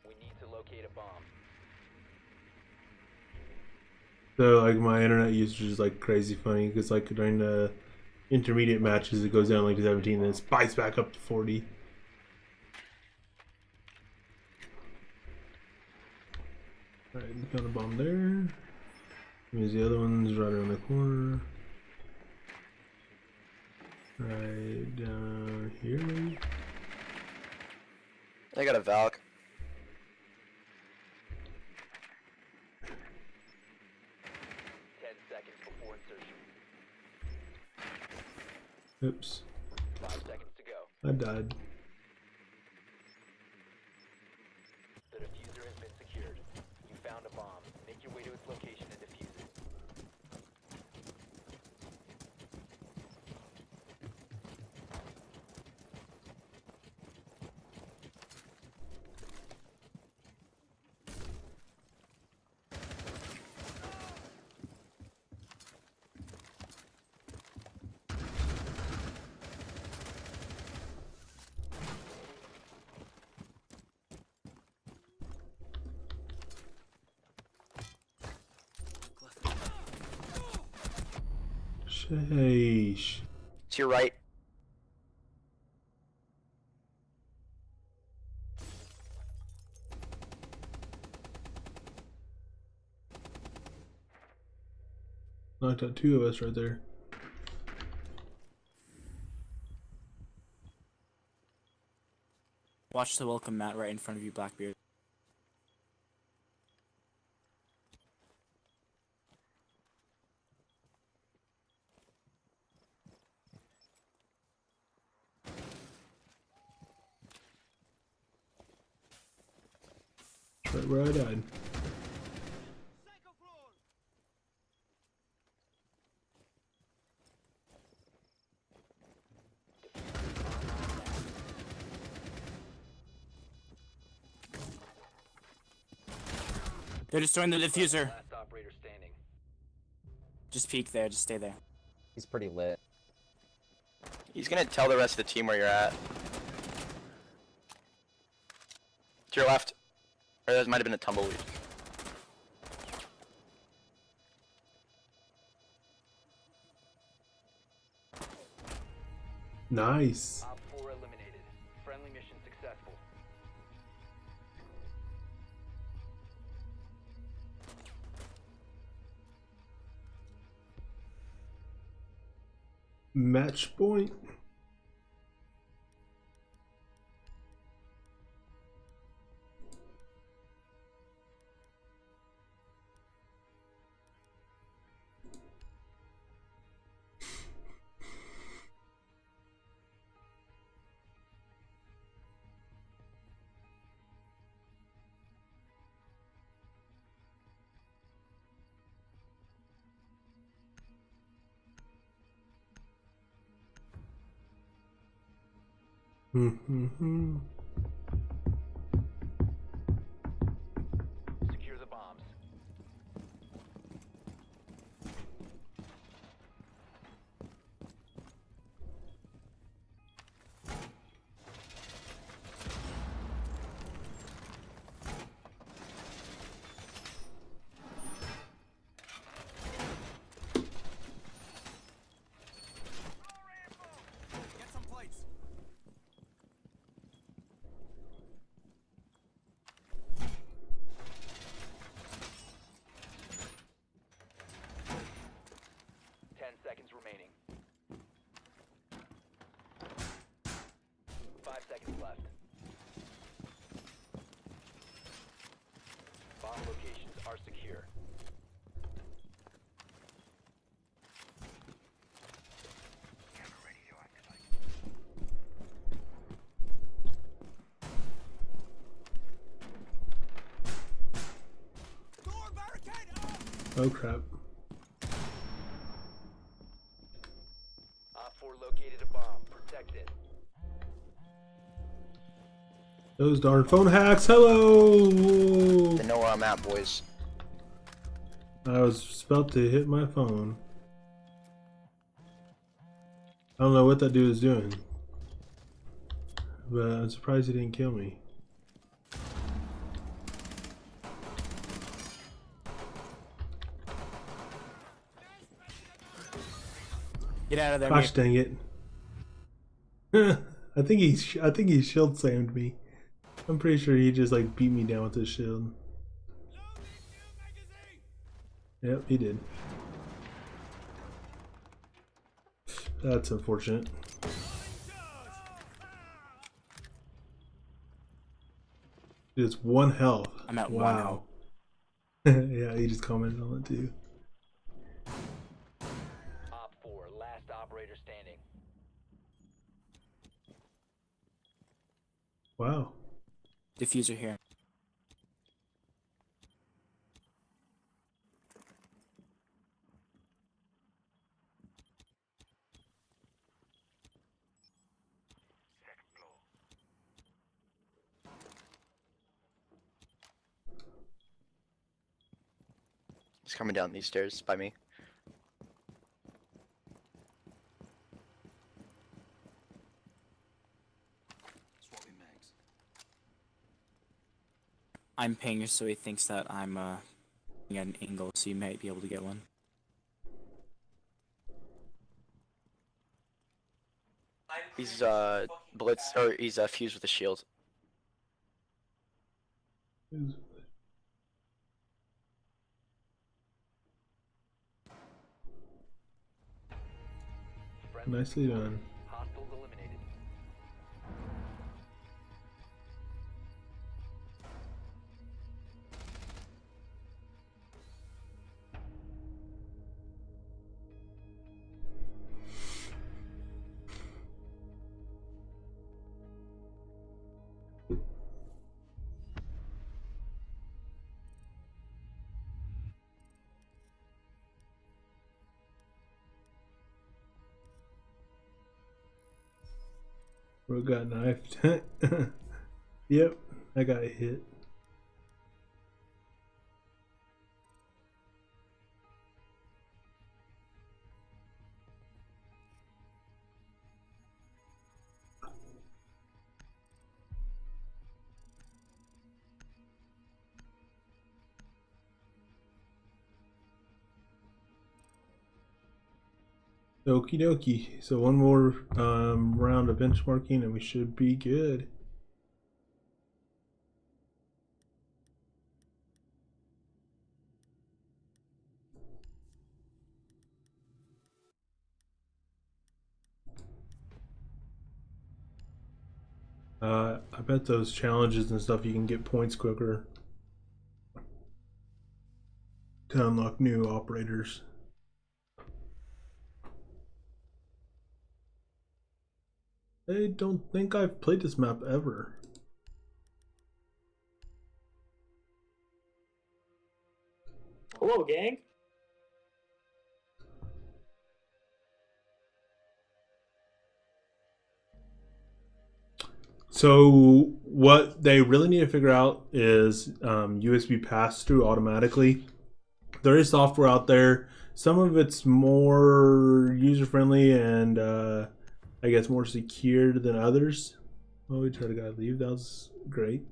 We need to locate a bomb. So like my internet usage is like crazy funny because like during the intermediate matches it goes down like to 17 and it spikes back up to 40. Alright, got a bomb there. Here's the other one's right around the corner. Right down here. I got a Valk. Before insertion. Oops. 5 seconds to go. I died. The diffuser has been secured. You found a bomb. Make your way to its location and defuse it. Sheesh. To your right. Knocked out two of us right there. Watch the welcome mat right in front of you, Blackbeard. That's right where I died. They're destroying the diffuser. Last operator standing. Just peek there, just stay there. He's pretty lit. He's gonna tell the rest of the team where you're at. To your left. Or that might have been a tumbleweed. Nice. Op 4 eliminated. Friendly mission successful. Match point. Mm-hmm. Secure the bombs. Get some plates. Seconds remaining. 5 seconds left. Bomb locations are secure. Door barricade up. Oh crap. Op 4 located a bomb. Protect it. Those darn phone hacks. Hello. They know where I'm at, boys. I was about to hit my phone. I don't know what that dude is doing, but I'm surprised he didn't kill me. Get out of there, Gosh mate. dang it! I think he shield slammed me. I'm pretty sure he just like beat me down with his shield. Loading new magazine. Yep, he did. That's unfortunate. It's one health. I'm at wow. Yeah, he just commented on it too. Op 4, last operator standing. Wow. Diffuser here. He's coming down these stairs by me. I'm pinged, so he thinks that I'm at an angle, so you might be able to get one. He's blitz or he's fused with a shield. Nicely done. Hostiles eliminated. Bro got knifed. Yep, I got hit. Okie dokie. So one more round of benchmarking and we should be good. I bet those challenges and stuff you can get points quicker to unlock new operators. I don't think I've played this map ever. Hello, gang. So what they really need to figure out is USB pass through automatically. There is software out there. Some of it's more user friendly and I guess more secured than others. Oh, we tried to gotta leave. That was great.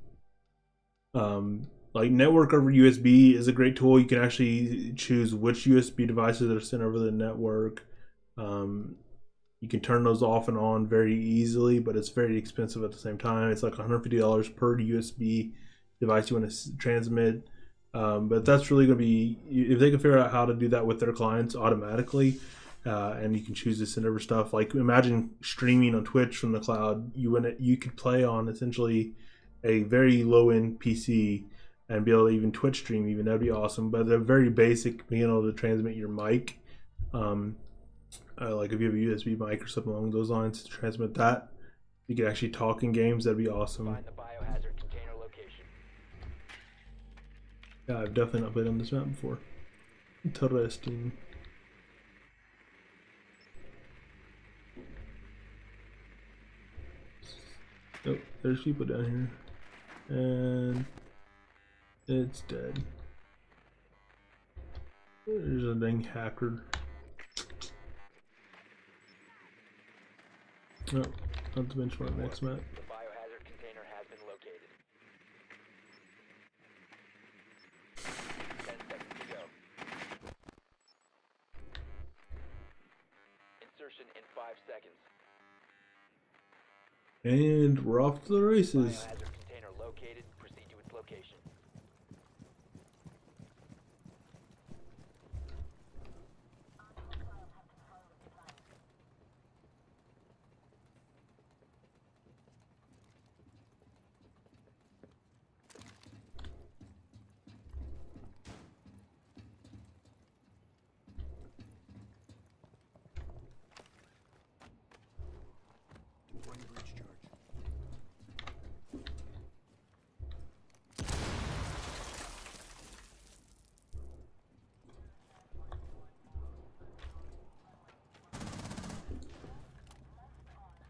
Like network over USB is a great tool. You can actually choose which USB devices are sent over the network. You can turn those off and on very easily, but it's very expensive at the same time. It's like $150 per USB device you want to transmit. But that's really going to be, if they can figure out how to do that with their clients automatically, and you can choose to send over stuff. Like imagine streaming on Twitch from the cloud. You could play on essentially a very low end PC and be able to even Twitch stream. Even that'd be awesome. But they're very basic, being able to transmit your mic. Like if you have a USB mic or something along those lines to transmit that, you could actually talk in games. That'd be awesome. Find the biohazard container location. Yeah, I've definitely not played on this map before. Interesting. Oh, there's people down here. And it's dead. There's a dang hacker. No, not the benchmark next map. The biohazard container has been located. 10 seconds to go. Insertion in 5 seconds. And we're off to the races. Biohazard container located. Proceed to its location.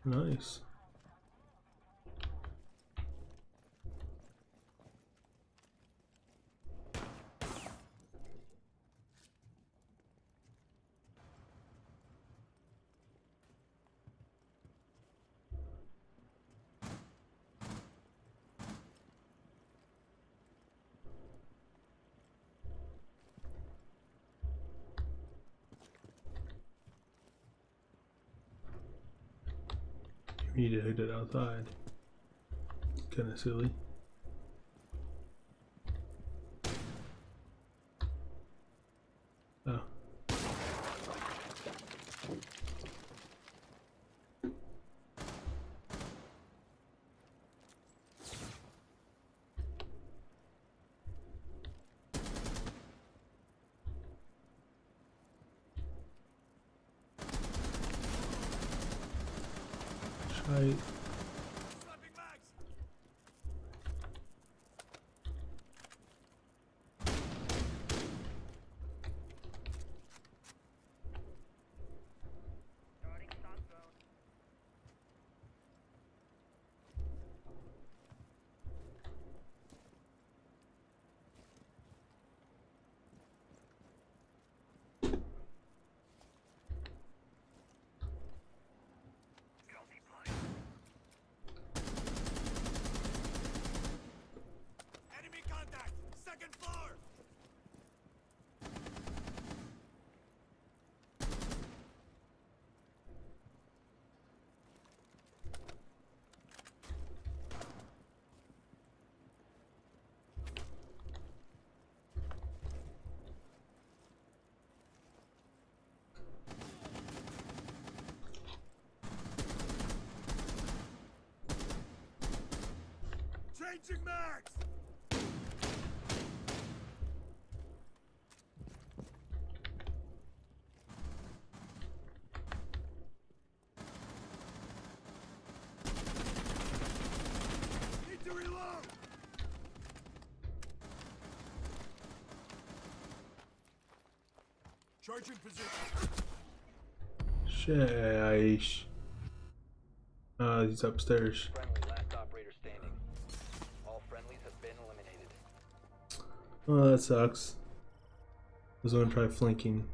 Nice. He did it outside. Kind of silly. Oh. Shite. Enemy contact! Second floor! Changing mags! Need to reload! Charging position. Sheesh. He's upstairs. Friendly, last operator standing. All friendlies have been eliminated. Oh, that sucks. I was gonna try flanking.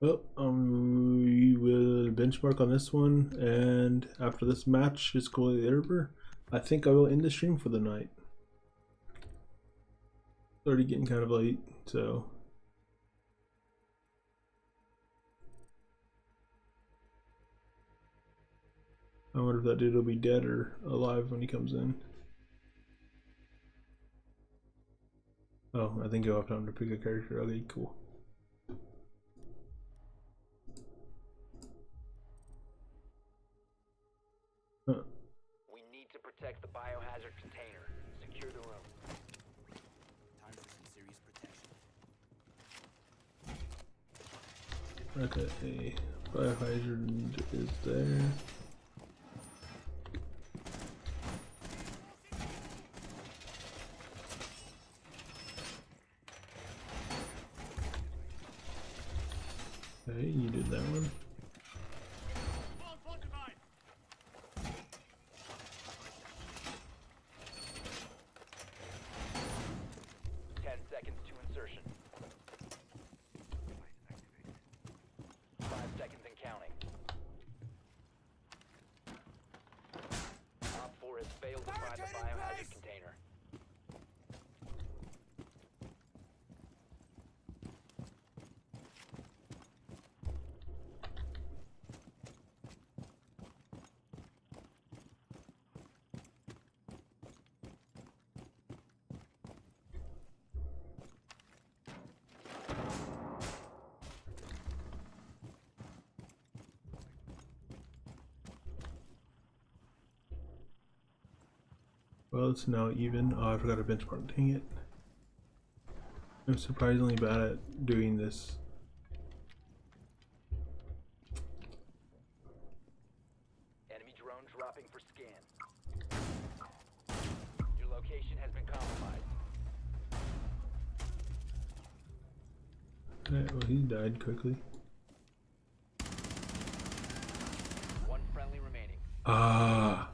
Well, we will benchmark on this one, and after this match is completely over, I think I will end the stream for the night. It's already getting kind of late, so. I wonder if that dude will be dead or alive when he comes in. Oh, I think you'll have time to pick a character. Okay, cool. We need to protect the biohazard container. Secure the room. Time for some serious protection. Okay, biohazard is there. Okay, you did that one. 10 seconds to insertion. 5 seconds and counting. Op 4 has failed to find the biohazard container. Well, it's now even. Oh, I forgot to benchmark. Dang it. I'm surprisingly bad at doing this. Enemy drone dropping for scan. Your location has been compromised. Alright, well, he died quickly. One friendly remaining. Ah.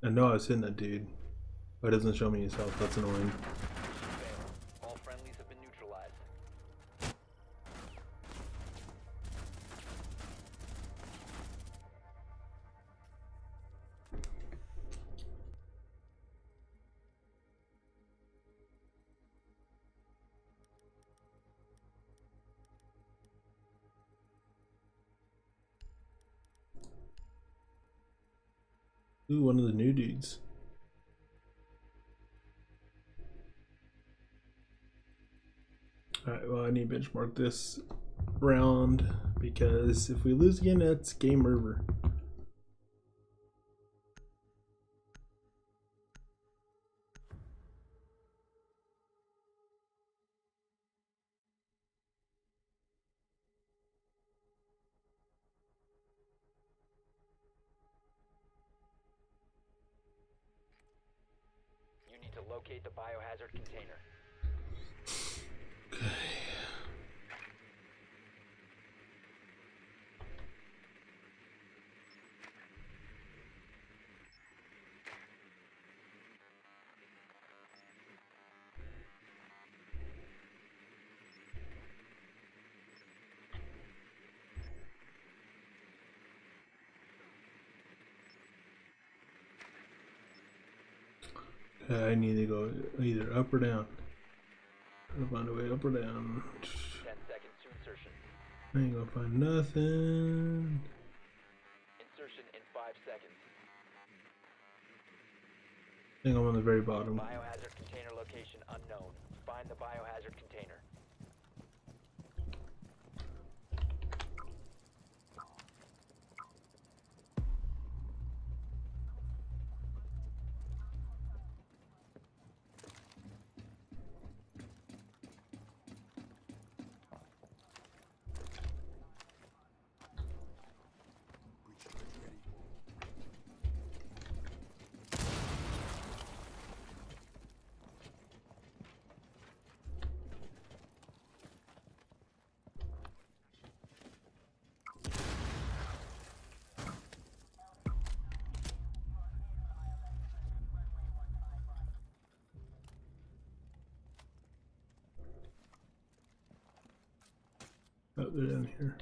I know I was hitting that dude. But it doesn't show me his health. That's annoying. All friendlies have been neutralized. Ooh, one of the new dudes. Alright, well, I need to benchmark this round because if we lose again, that's game over. You need to locate the biohazard container. I need to go either up or down. Trying to find a way up or down. 10 seconds to insertion. I ain't gonna find nothing. Insertion in 5 seconds. I think I'm on the very bottom. Biohazard container location unknown. Find the biohazard container. Oh, they're down here.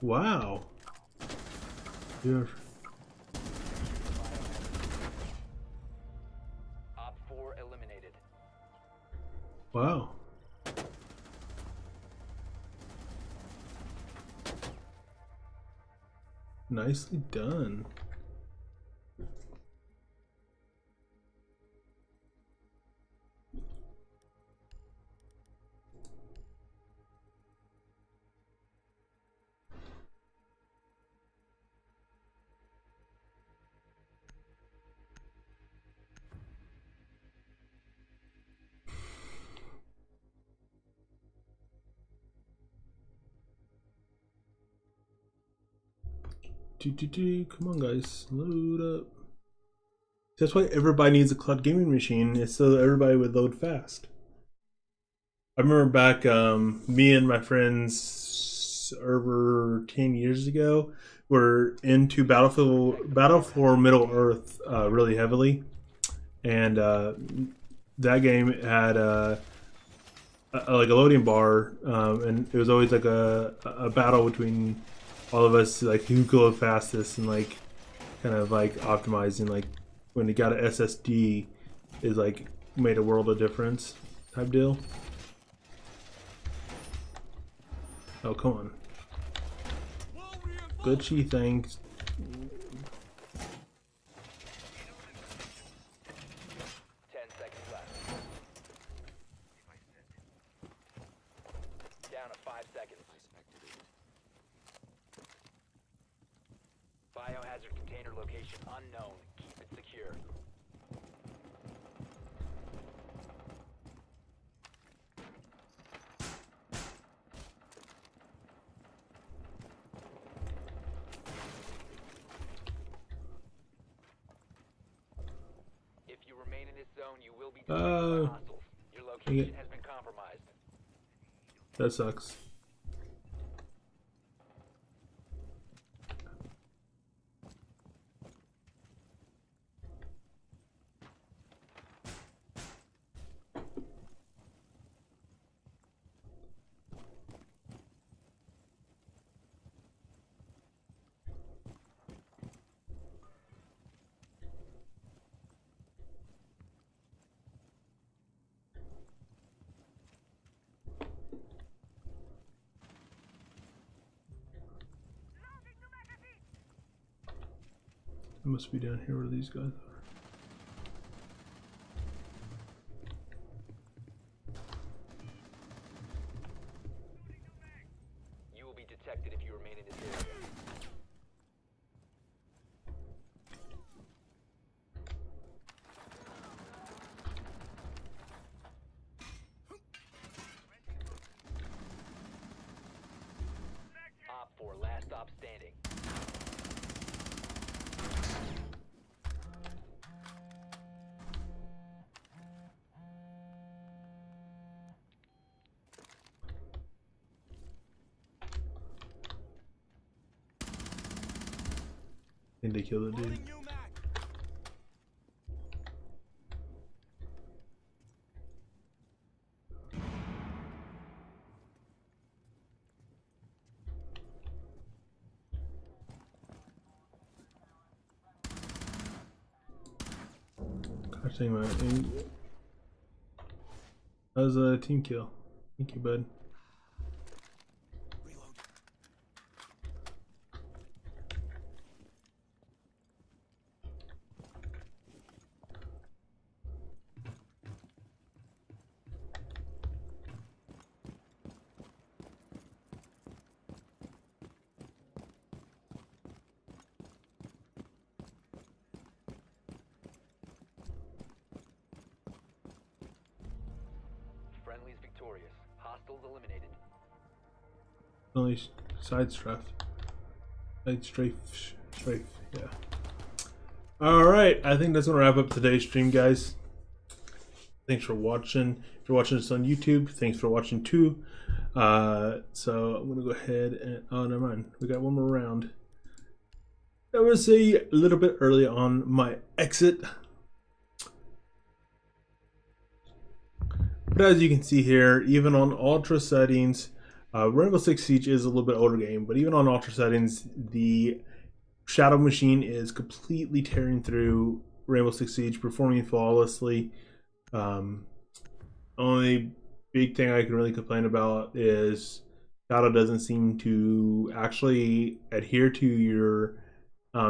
Wow. You're Op 4 eliminated. wow. Nicely done. Come on, guys, load up. That's why everybody needs a cloud gaming machine, is so that everybody would load fast. I remember back, me and my friends over 10 years ago were into Battle for Middle Earth really heavily, and that game had like a loading bar, and it was always like a battle between all of us, like who could load fastest, and like kind of like optimizing, like when you got an SSD is like made a world of difference type deal. Oh, come on. Glitchy things. 10 seconds left. Down to 5 seconds. Biohazard container location unknown. Keep it secure. Uh, Hostiles. Your dang location it. has been compromised. That sucks. It must be down here where these guys are. You will be detected if you remain in this area. Op 4, last stop standing. I think they killed the dude. Loading new mag. Gosh dang, man. That was a team kill. Thank you, bud. Reload. Friendly's victorious. Hostiles eliminated. Only side strafe. Side strafe, yeah. Alright, I think that's gonna wrap up today's stream, guys. Thanks for watching. If you're watching this on YouTube, thanks for watching too. So I'm gonna go ahead and oh, never mind. We got one more round. That was a little bit early on my exit. But as you can see here, even on ultra settings, Rainbow Six Siege is a little bit older game, but even on ultra settings, the Shadow Machine is completely tearing through Rainbow Six Siege, performing flawlessly. Only big thing I can really complain about is Shadow doesn't seem to actually adhere to your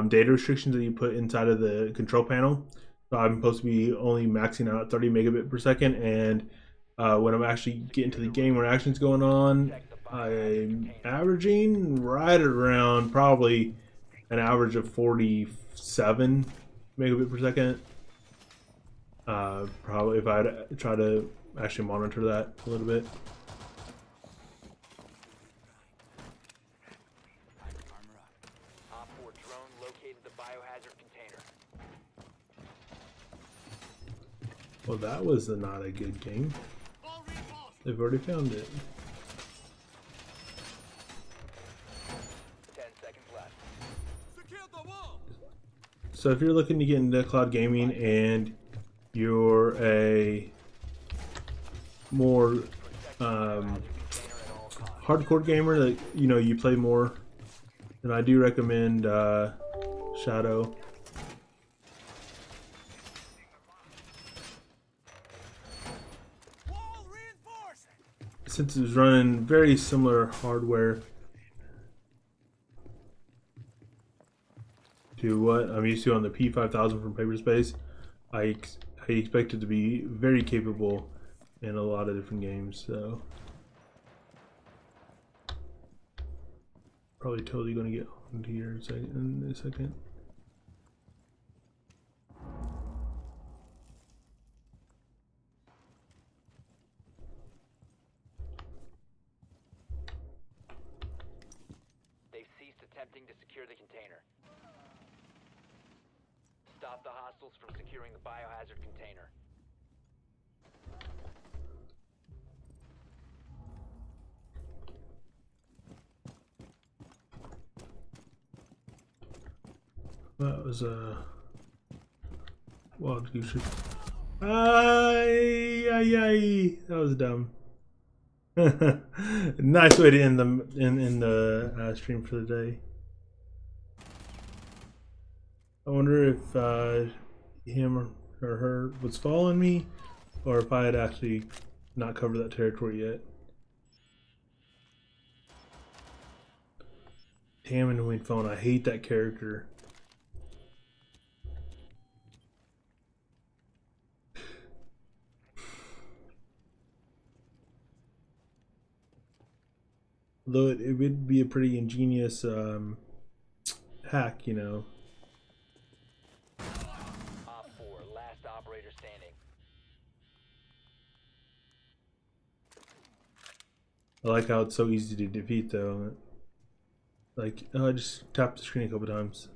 data restrictions that you put inside of the control panel. So I'm supposed to be only maxing out at 30 megabit per second, and when I'm actually getting to the game where action's going on, I'm averaging right around probably an average of 47 megabit per second. Probably if I try to actually monitor that a little bit. Op 4 drone located the biohazard container. Well, that was not a good game. All reinforced. They've already found it. 10 seconds left. Secure the wall. So if you're looking to get into cloud gaming and you're a more hardcore gamer that you play more, then I do recommend Shadow. Wall reinforced. Since it's running very similar hardware to what I'm used to on the P5000 from Paperspace, I expect it to be very capable in a lot of different games. So probably totally going to get onto here in a second. They've ceased attempting to secure the container. Stop the hostiles from securing the biohazard container. That was a wild goose chase. Ay, ay, ay. That was dumb. Nice way to end the stream for the day. I wonder if him or her was following me, or if I had actually not covered that territory yet. Damn annoying phone. I hate that character. Though it would be a pretty ingenious hack, you know. Op 4, last operator standing. I like how it's so easy to defeat, though. Like, I just tap the screen a couple times.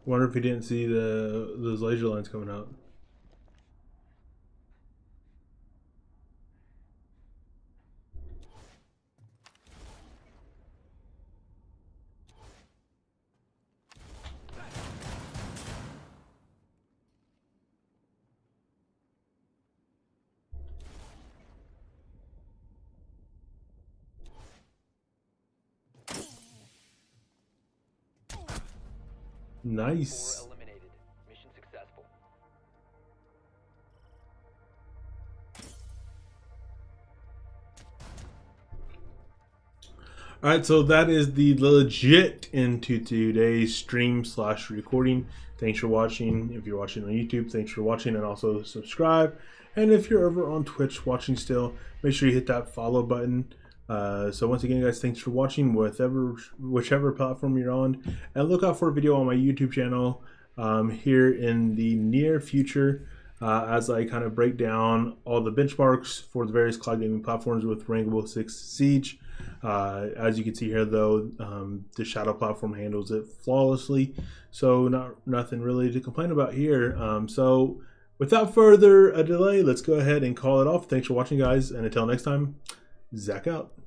Wonder if he didn't see those laser lines coming out. Nice. 4 eliminated. Mission successful. Alright, so that is the legit into today's stream / recording. Thanks for watching. If you're watching on YouTube, thanks for watching, and also subscribe. And if you're over on Twitch watching still, make sure you hit that follow button. So once again, guys, thanks for watching, whichever platform you're on, and look out for a video on my YouTube channel here in the near future as I kind of break down all the benchmarks for the various cloud gaming platforms with Rainbow Six Siege. As you can see here, though, the Shadow platform handles it flawlessly, so nothing really to complain about here. So without further delay, let's go ahead and call it off. Thanks for watching, guys, and until next time, Zach out.